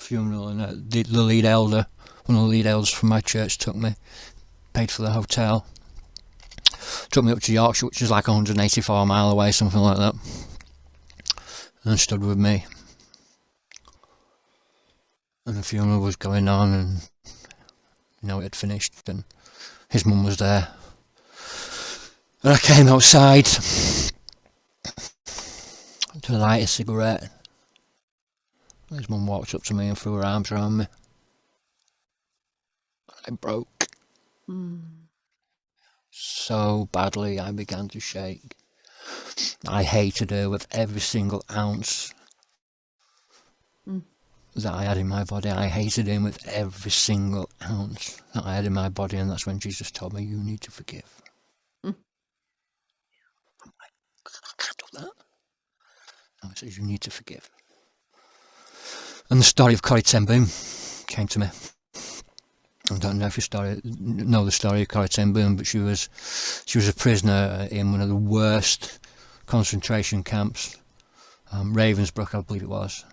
funeral, and the lead elder, one of the lead elders from my church, took me, paid for the hotel, took me up to Yorkshire, which is like 184 mile away, something like that, and stood with me. And the funeral was going on, and it had finished, and his mum was there. And I came outside to light a cigarette. His mum walked up to me and threw her arms around me. I broke. So badly I began to shake. I hated her with every single ounce that I had in my body. I hated him with every single ounce that I had in my body, and that's when Jesus told me, you need to forgive. I'm like, I can't do that. And he says, you need to forgive. And the story of Corrie ten Boom came to me. I don't know if you know the story of Corrie ten Boom, but she was a prisoner in one of the worst concentration camps, Ravensbrück, I believe it was.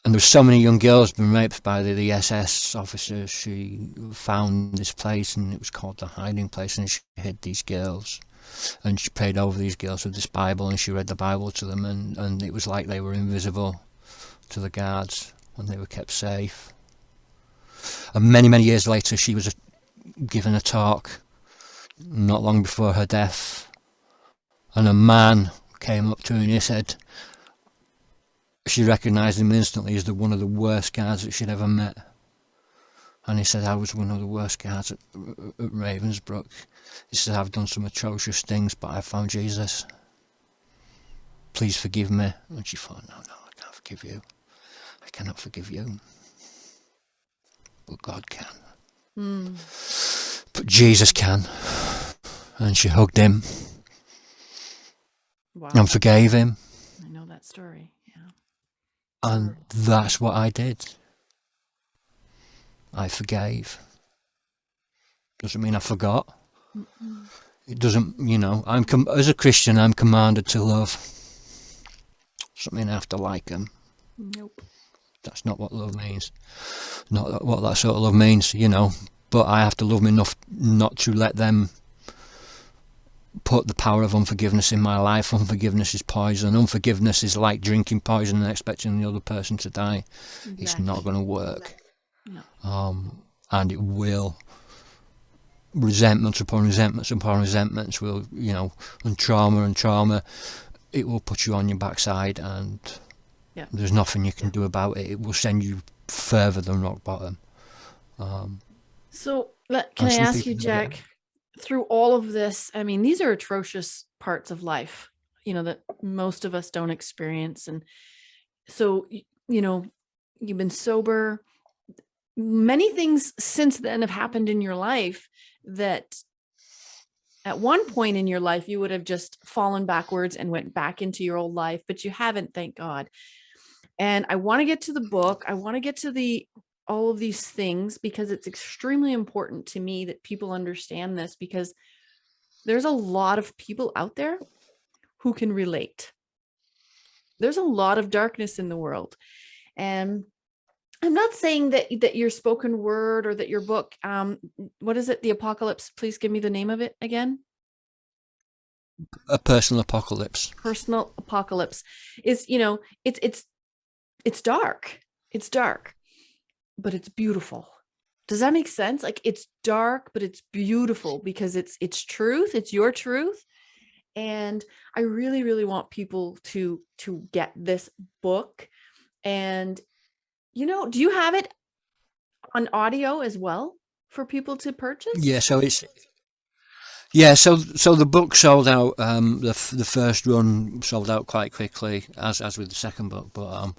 And there were so many young girls being raped by the SS officers. She found this place, and it was called the hiding place, and she hid these girls. And she prayed over these girls with this Bible, and she read the Bible to them, and it was like they were invisible to the guards, and they were kept safe. And many, many years later, she was given a talk, not long before her death, and a man came up to her and he said, she recognised him instantly as one of the worst guards that she'd ever met. And he said, I was one of the worst guards at Ravensbrück. He said, I've done some atrocious things, but I found Jesus. Please forgive me. And she thought, no, I can't forgive you. I cannot forgive you. But God can. But Jesus can. And she hugged him. Wow. And forgave him. I know that story. Yeah. And that's what I did. I forgave. Doesn't mean I forgot. It doesn't, as a Christian, I'm commanded to love. Doesn't mean I have to like them. Nope. That's not what love means. Not what that sort of love means, But I have to love them enough not to let them put the power of unforgiveness in my life. Unforgiveness is poison. Unforgiveness is like drinking poison and expecting the other person to die. Exactly. It's not going to work. No. And it will. Resentments upon resentments upon resentments will, and trauma, it will put you on your backside, and there's nothing you can do about it. It will send you further than rock bottom. So can I ask you, Jack, through all of this, I mean, these are atrocious parts of life, that most of us don't experience. And so, you've been sober. Many things since then have happened in your life that at one point in your life, you would have just fallen backwards and went back into your old life, but you haven't, thank God. And I want to get to the book. I want to get to all of these things, because it's extremely important to me that people understand this, because there's a lot of people out there who can relate. There's a lot of darkness in the world. And I'm not saying that your spoken word or that your book, what is it? The Apocalypse. Please give me the name of it again. A Personal Apocalypse. Personal Apocalypse is, it's dark. It's dark, but it's beautiful. Does that make sense? Like, it's dark, but it's beautiful because it's truth. It's your truth. And I really, really want people to get this book. And do you have it on audio as well for people to purchase? Yeah, so the book sold out. The first run sold out quite quickly, as with the second book. But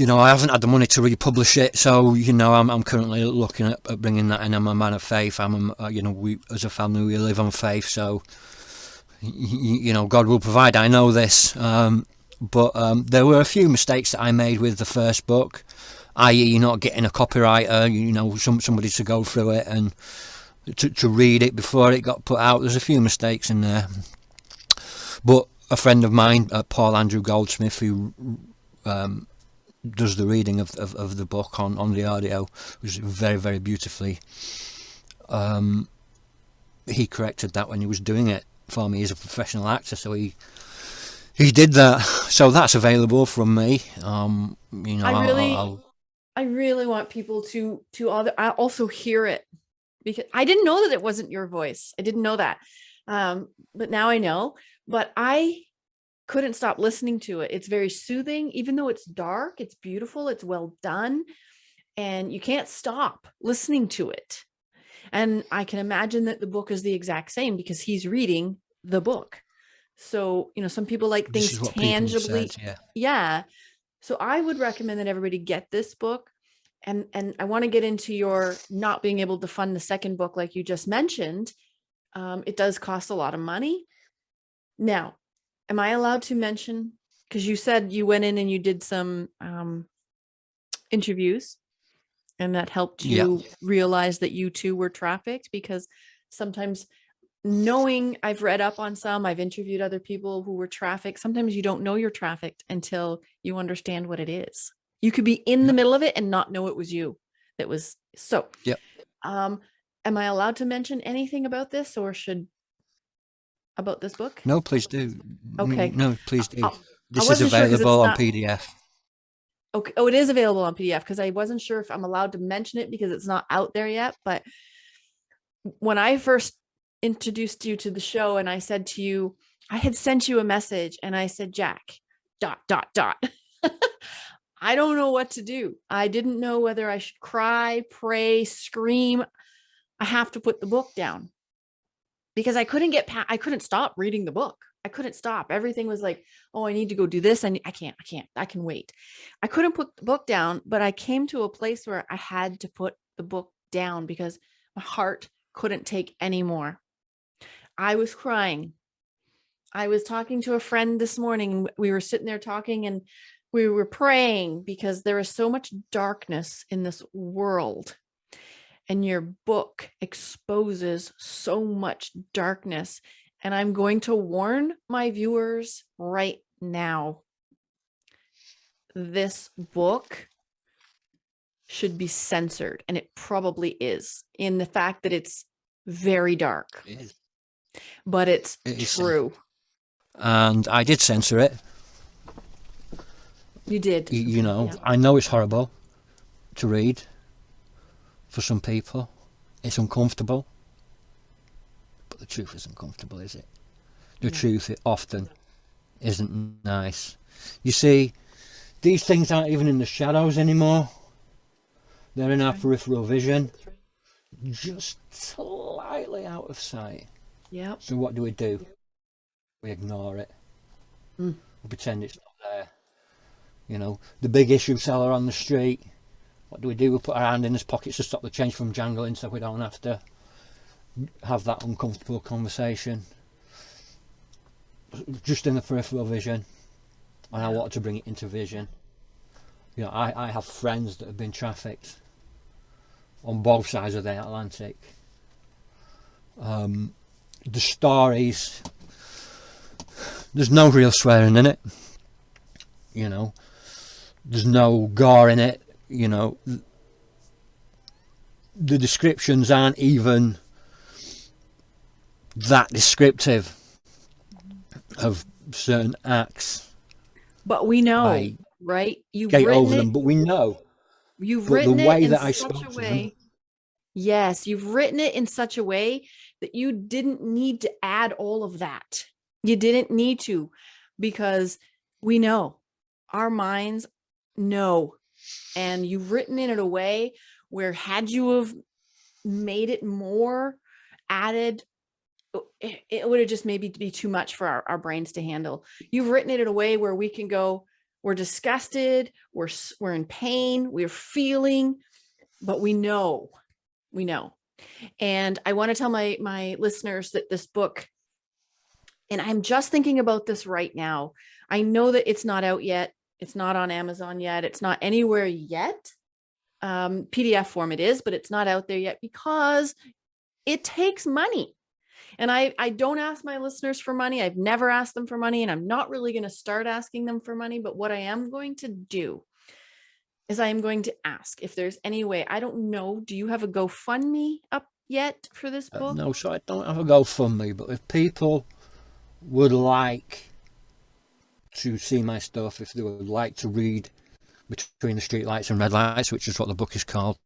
I haven't had the money to republish it, so I'm currently looking at bringing that in. I'm a man of faith. We as a family, we live on faith, so God will provide. I know this. But there were a few mistakes that I made with the first book, i.e. not getting a copywriter, somebody to go through it and to read it before it got put out. There's a few mistakes in there. But a friend of mine, Paul Andrew Goldsmith, who does the reading of the book on the audio, which is very, very beautifully. He corrected that when he was doing it for me. He's a professional actor, so he did that. So that's available from me. You know, I really want people to I also hear it, because I didn't know that it wasn't your voice. I didn't know that. But now I know. But I couldn't stop listening to it. It's very soothing, even though it's dark, it's beautiful, it's well done, and you can't stop listening to it. And I can imagine that the book is the exact same, because he's reading the book. So, you know, some people like things tangibly. Yeah. So I would recommend that everybody get this book. And I want to get into your not being able to fund the second book, like you just mentioned. It does cost a lot of money. Now, am I allowed to mention, because you said you went in and you did some interviews, and that helped you realize that you too were trafficked? Because sometimes, knowing, I've read up on some, I've interviewed other people who were trafficked. Sometimes you don't know you're trafficked until you understand what it is. You could be in the middle of it and not know it was you that was. So, am I allowed to mention anything about this, or about this book? No, please do. Okay. No, please do. This is wasn't sure 'cause it's available on not- PDF. Okay. Oh, it is available on PDF, because I wasn't sure if I'm allowed to mention it because it's not out there yet. But when I first introduced you to the show, and I said to you, I had sent you a message, and I said, Jack, ... I don't know what to do. I didn't know whether I should cry, pray, scream. I have to put the book down, because I couldn't stop reading the book. I couldn't stop. Everything was like, oh, I need to go do this. I can't, I can wait. I couldn't put the book down, but I came to a place where I had to put the book down, because my heart couldn't take any more. I was crying. I was talking to a friend this morning. We were sitting there talking, and we were praying, because there is so much darkness in this world. And your book exposes so much darkness. And I'm going to warn my viewers right now. This book should be censored, and it probably is, in the fact that it's very dark. It is. But it's true. And I did censor it. You did. You know, I know it's horrible to read for some people. It's uncomfortable. But the truth isn't comfortable, is it? The truth, it often isn't nice. You see, these things aren't even in the shadows anymore. They're in our peripheral vision. Just slightly out of sight. Yeah. So what do? We ignore it. We pretend it's not there. You know, the big issue seller on the street, what do? We put our hand in his pockets to stop the change from jangling, so we don't have to have that uncomfortable conversation. Just in the peripheral vision. And I wanted to bring it into vision. You know, I have friends that have been trafficked on both sides of the Atlantic. The stories, there's no real swearing in it. You know, there's no gore in it. You know, the descriptions aren't even that descriptive of certain acts. But we know, right? You've written them, but we know. You've written it in such a way. Them, yes, you've written it in such a way that you didn't need to add all of that. You didn't need to, because we know, our minds know. And you've written it in a way where, had you have made it more added, it would have just maybe be too much for our brains to handle. You've written it in a way where we can go, we're disgusted, we're in pain, we're feeling, but we know. And I want to tell my listeners that this book, and I'm just thinking about this right now. I know that it's not out yet. It's not on Amazon yet. It's not anywhere yet. PDF form it is, but it's not out there yet, because it takes money. And I don't ask my listeners for money. I've never asked them for money, and I'm not really going to start asking them for money. But what I am going to do is I am going to ask if there's any way. I don't know. Do you have a GoFundMe up yet for this book? No, so I don't have a GoFundMe, but if people would like to see my stuff, if they would like to read Between the Streetlights and Red Lights, which is what the book is called,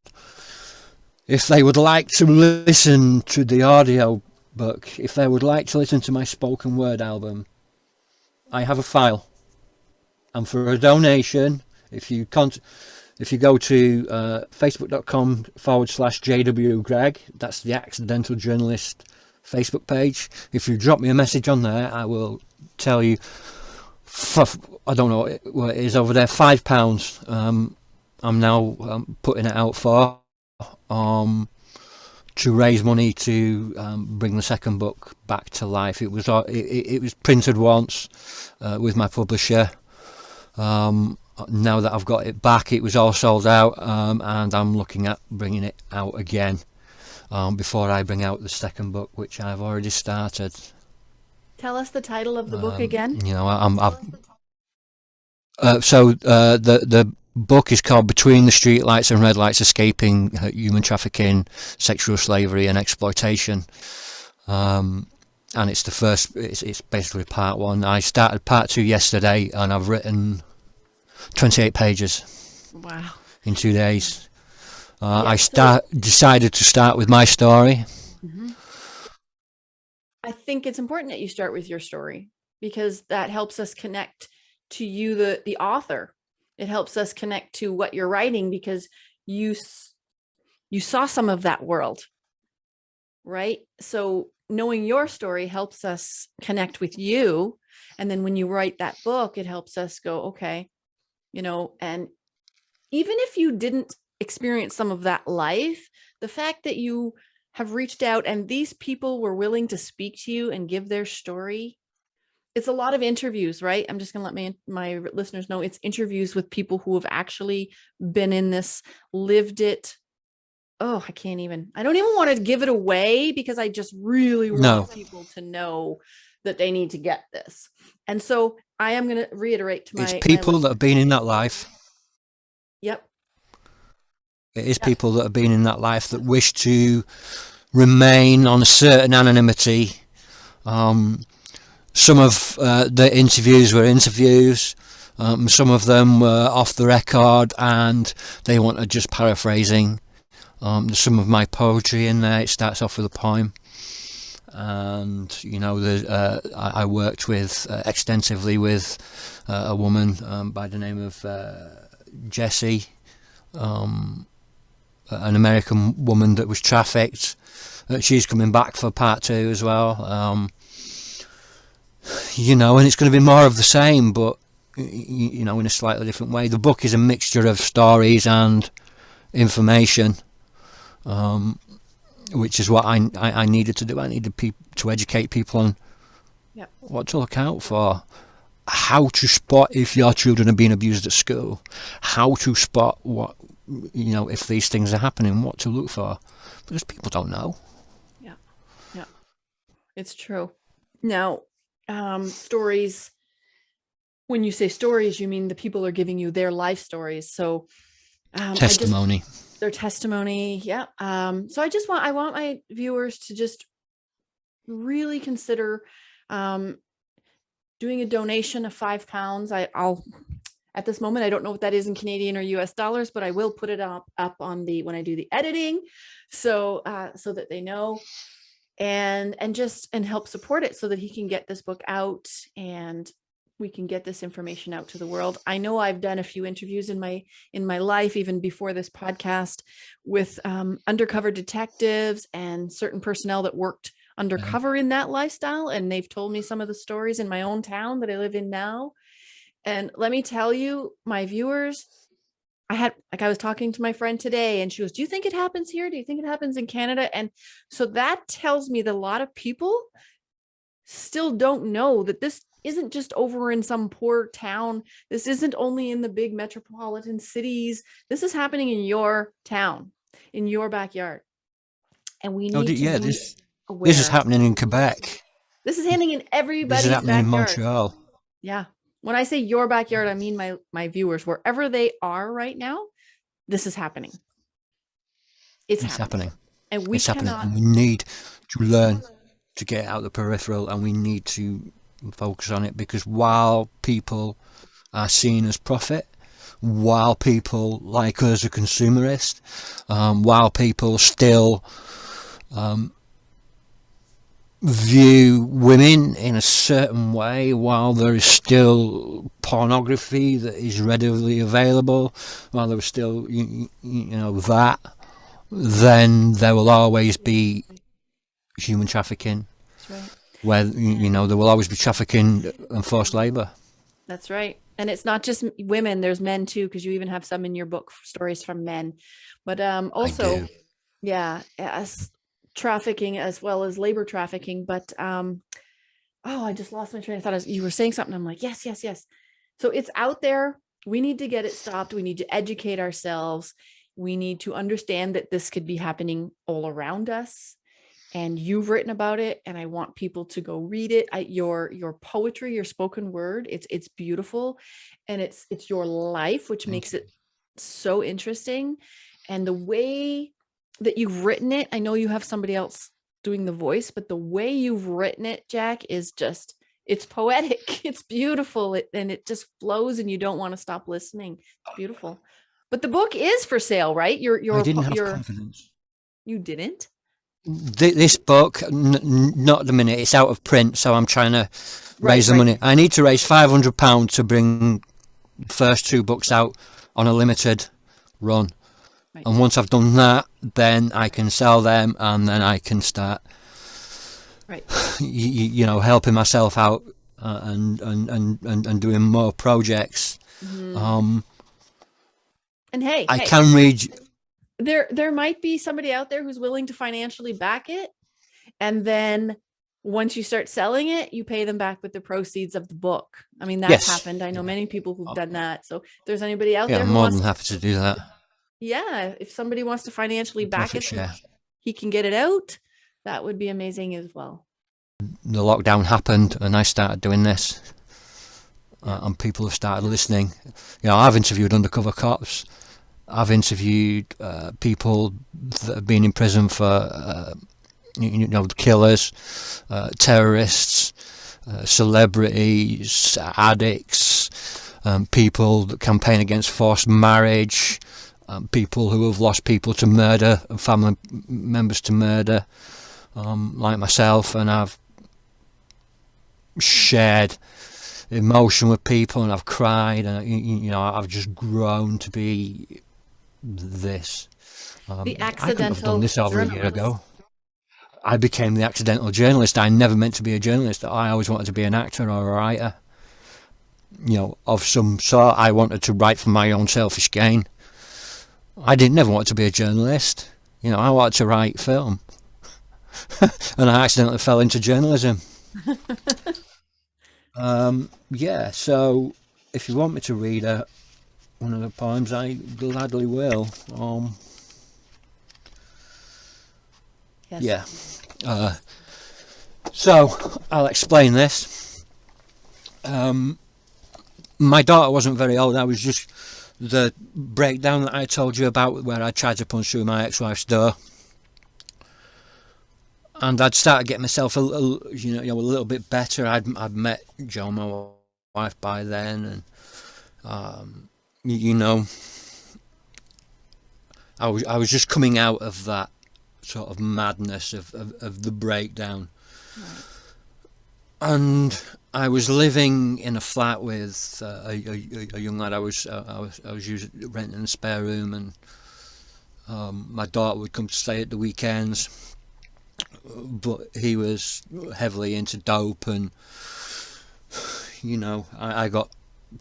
if they would like to listen to the audio book, if they would like to listen to my spoken word album, I have a file. And for a donation, if you go to facebook.com/JW Greg, that's the Accidental Journalist Facebook page. If you drop me a message on there, I will tell you, I don't know what it is over there, £5. I'm now putting it out for to raise money to bring the second book back to life. It was printed once with my publisher. Now that I've got it back, it was all sold out, and I'm looking at bringing it out again before I bring out the second book, which I've already started. Tell us the title of the book again. You know, the book is called Between the Streetlights and Red Lights: Escaping Human Trafficking, Sexual Slavery and Exploitation. And it's the first. It's basically part one. I started part two yesterday, and I've written 28 pages. Wow! In 2 days. I decided to start with my story. Mm-hmm. I think it's important that you start with your story, because that helps us connect to you, the author. It helps us connect to what you're writing, because you saw some of that world, right? So knowing your story helps us connect with you. And then when you write that book, it helps us go, okay, you know, and even if you didn't experience some of that life, the fact that you have reached out and these people were willing to speak to you and give their story. It's a lot of interviews, right? I'm just going to let my listeners know it's interviews with people who have actually been in this, lived it. Oh, I don't even want to give it away, because I just really want people to know that they need to get this. And so I am going to reiterate to it's people that have been in that life. Yep. It is people that have been in that life that wish to remain on a certain anonymity. Some of the interviews were interviews. Some of them were off the record, and they wanted just paraphrasing. There's some of my poetry in there. It starts off with a poem. And, you know, I worked extensively with a woman by the name of Jessie, an American woman that was trafficked. She's coming back for part two as well. You know, and it's going to be more of the same, but, you know, in a slightly different way. The book is a mixture of stories and information, which is what I needed to do. I needed to educate people on what to look out for, how to spot if your children are being abused at school, how to spot what, you know, if these things are happening, what to look for, because people don't know. Yeah, it's true. Now, stories, when you say stories, you mean the people are giving you their life stories. So testimony. Their testimony. Yeah. So I want my viewers to just really consider doing a donation of £5. I'll at this moment, I don't know what that is in Canadian or US dollars, but I will put it up on when I do the editing, so that they know, and help support it so that he can get this book out and we can get this information out to the world. I know I've done a few interviews in my life, even before this podcast, with undercover detectives and certain personnel that worked undercover in that lifestyle. And they've told me some of the stories in my own town that I live in now. And let me tell you, my viewers, I was talking to my friend today, and she goes, do you think it happens here? Do you think it happens in Canada? And so that tells me that a lot of people still don't know that this isn't just over in some poor town. This isn't only in the big metropolitan cities. This is happening in your town, in your backyard. And we need to be aware. This is happening in Quebec. This is happening in everybody's backyard. This is happening in Montreal. Yeah. When I say your backyard, I mean my viewers, wherever they are right now. this is happening. It's happening. And we It's happening. cannot. And we need to learn to get out of the peripheral, and we need to focus on it, because while people are seen as profit, while people like us are consumerist, while people still view women in a certain way, while there is still pornography that is readily available, while there is still that, then there will always be human trafficking. That's right. Where there will always be trafficking and forced labor. That's right. And it's not just women, there's men too, because you even have some in your book, stories from men. But also, as trafficking as well as labor trafficking. But I just lost my train of thought. You were saying something. I'm like, yes. So it's out there. We need to get it stopped. We need to educate ourselves. We need to understand that this could be happening all around us. And you've written about it, and I want people to go read it. Your poetry, your spoken word, it's beautiful, and it's your life, which makes it so interesting. And the way that you've written it, I know you have somebody else doing the voice, but the way you've written it, Jack, is just, it's poetic. It's beautiful, and it just flows, and you don't want to stop listening. It's beautiful. But the book is for sale, right? I didn't have confidence. You didn't? This book, not the minute, it's out of print, so I'm trying to raise the money. I need to raise £500 to bring the first 2 books out on a limited run. Right. And once I've done that, then I can sell them, and then I can start, helping myself out and doing more projects. Mm-hmm. And hey, I can read. There might be somebody out there who's willing to financially back it, and then once you start selling it, you pay them back with the proceeds of the book. I mean, that's happened. I know many people who've done that. So if there's anybody out there who more than happy to do that. Yeah, if somebody wants to financially back it, so he can get it out, that would be amazing as well. The lockdown happened, and I started doing this, and people have started listening. I've interviewed undercover cops. I've interviewed people that have been in prison for, killers, terrorists, celebrities, addicts, people that campaign against forced marriage, people who have lost people to murder, and family members to murder, like myself, and I've shared emotion with people, and I've cried, and I've just grown to be this. The accidental I couldn't have done this over a year ago. I became the accidental journalist. I never meant to be a journalist. I always wanted to be an actor or a writer, of some sort. I wanted to write for my own selfish gain. I never want to be a journalist. I wanted to write film, and I accidentally fell into journalism. So if you want me to read one of the poems, I gladly will. Yes. So I'll explain this. My daughter wasn't very old. I was just the breakdown that I told you about, where I tried to punch through my ex-wife's door, and I'd started getting myself a little bit better. I'd met Jo, my wife, by then, and I was just coming out of that sort of madness of the breakdown. Right. And I was living in a flat with a young lad. I was renting a spare room, and my daughter would come to stay at the weekends, but he was heavily into dope, and I got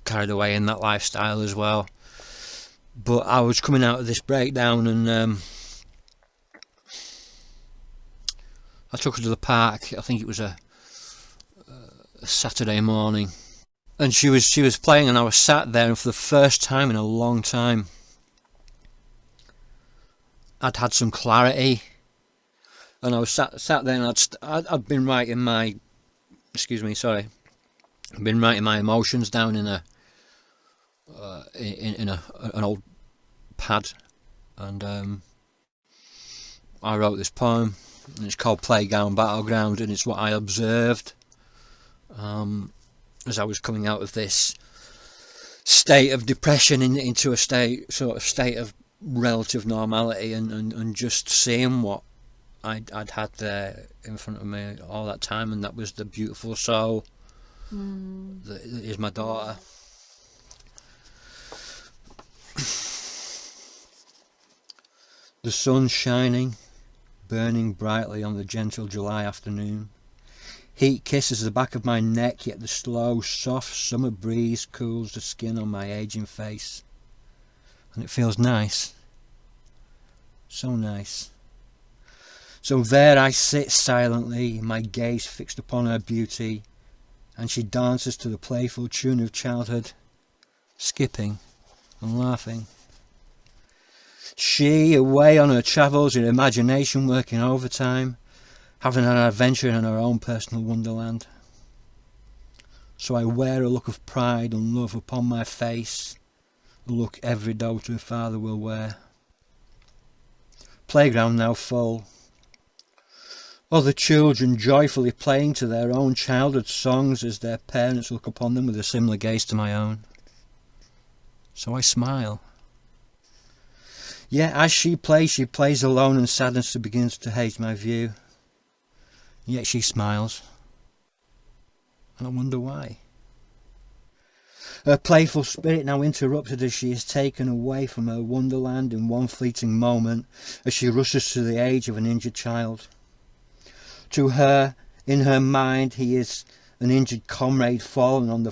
carried away in that lifestyle as well. But I was coming out of this breakdown, and I took her to the park. I think it was a Saturday morning, and she was playing, and I was sat there, and for the first time in a long time, I'd had some clarity, and I was sat there, and I'd been writing my I've been writing my emotions down in an old pad and I wrote this poem, and it's called Playground Battleground, and it's what I observed as I was coming out of this state of depression into a state of relative normality, and just seeing what I'd had there in front of me all that time, and that was the beautiful soul that is my daughter. The sun shining, burning brightly on the gentle July afternoon. Heat kisses the back of my neck, yet the slow, soft summer breeze cools the skin on my aging face. And it feels nice. So nice. So there I sit silently, my gaze fixed upon her beauty, and she dances to the playful tune of childhood, skipping and laughing. She, away on her travels, her imagination working overtime, having an adventure in her own personal wonderland. So I wear a look of pride and love upon my face, a look every daughter and father will wear. Playground now full. Other children joyfully playing to their own childhood songs as their parents look upon them with a similar gaze to my own. So I smile. Yet as she plays alone, and sadness begins to haze my view. Yet she smiles, and I wonder why. Her playful spirit now interrupted as she is taken away from her wonderland in one fleeting moment, as she rushes to the age of an injured child. To her, in her mind, he is an injured comrade fallen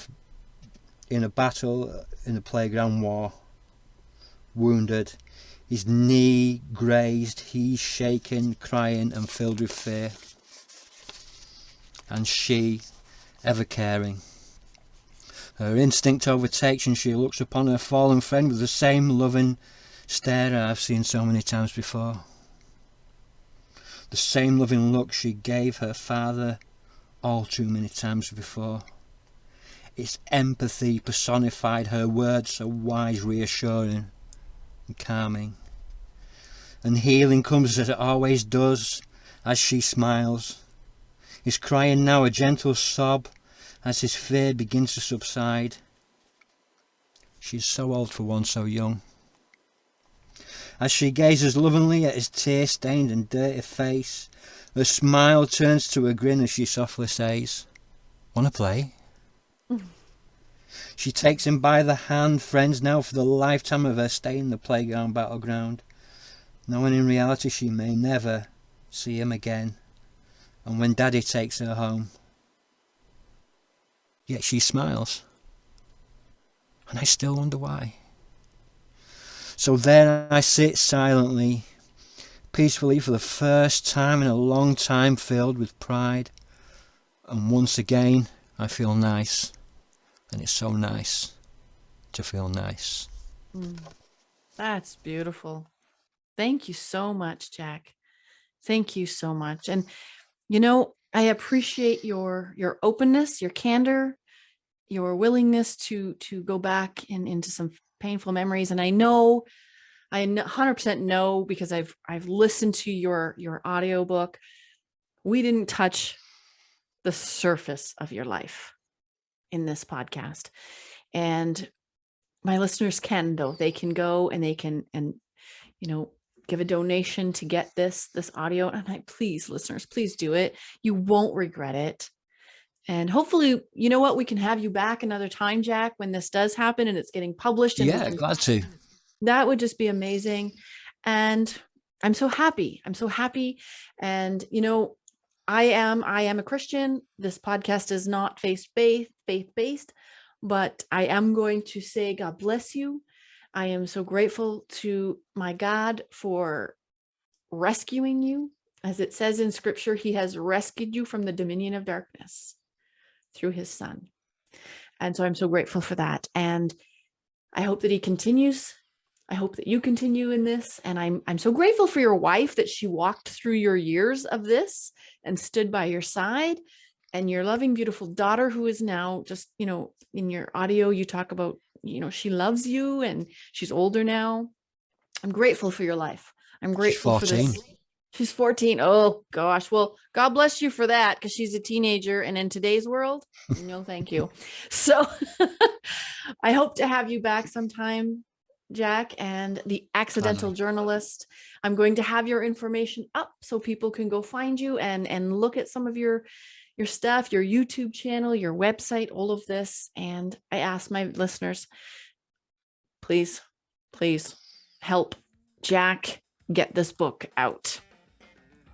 in a battle in a playground war. Wounded, his knee grazed, he shaken, crying and filled with fear. And she, ever caring. Her instinct overtakes, and she looks upon her fallen friend with the same loving stare I've seen so many times before. The same loving look she gave her father all too many times before. Its empathy personified, her words so wise, reassuring and calming. And healing comes as it always does as she smiles. His crying now a gentle sob as his fear begins to subside. She is so old for one so young. As she gazes lovingly at his tear-stained and dirty face, her smile turns to a grin as she softly says, "Wanna play?" She takes him by the hand, friends now for the lifetime of her stay in the playground battleground, knowing in reality she may never see him again, and when Daddy takes her home. Yet she smiles, and I still wonder why. So there I sit silently, peacefully for the first time in a long time, filled with pride, and once again I feel nice, and it's so nice to feel nice. That's beautiful. Thank you so much, Jack. Thank you so much. And I appreciate your openness, your candor, your willingness to go back into some painful memories. And I 100% know, because I've listened to your audiobook, we didn't touch the surface of your life in this podcast. And my listeners can, though, they can go and they can give a donation to get this audio. And please, listeners, please do it. You won't regret it. And hopefully, you know what, we can have you back another time, Jack, when this does happen and it's getting published. And Yeah, glad to. That would just be amazing. And I'm so happy. And, I am a Christian. This podcast is not faith-based, but I am going to say, God bless you. I am so grateful to my God for rescuing you. As it says in scripture, he has rescued you from the dominion of darkness through his son. And so I'm so grateful for that. And I hope that he continues. I hope that you continue in this. And I'm so grateful for your wife, that she walked through your years of this and stood by your side, and your loving, beautiful daughter, who is now just, in your audio, you talk about, she loves you, and she's older now. I'm grateful for your life. I'm She's grateful for 14. this. She's 14. Oh gosh. Well, God bless you for that, because she's a teenager, and in today's world, no, thank you. So I hope to have you back sometime, Jack, and the Accidental Journalist. I'm going to have your information up so people can go find you and look at some of your stuff, your YouTube channel, your website, all of this. And I ask my listeners, please help Jack get this book out.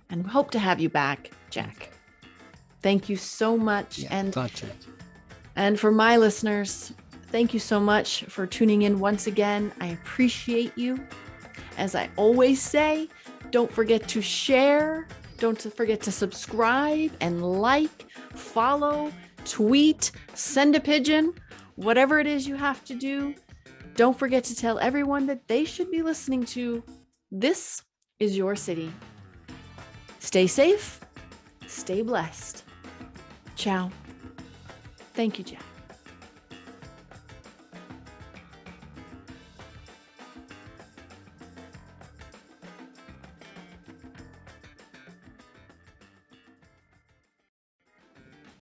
And hope to have you back, Jack. Thank you so much. Yeah, glad to. And for my listeners, thank you so much for tuning in once again. I appreciate you. As I always say, don't forget to share. Don't forget to subscribe and like, follow, tweet, send a pigeon, whatever it is you have to do. Don't forget to tell everyone that they should be listening to This Is Your City. Stay safe, stay blessed. Ciao. Thank you, Jack.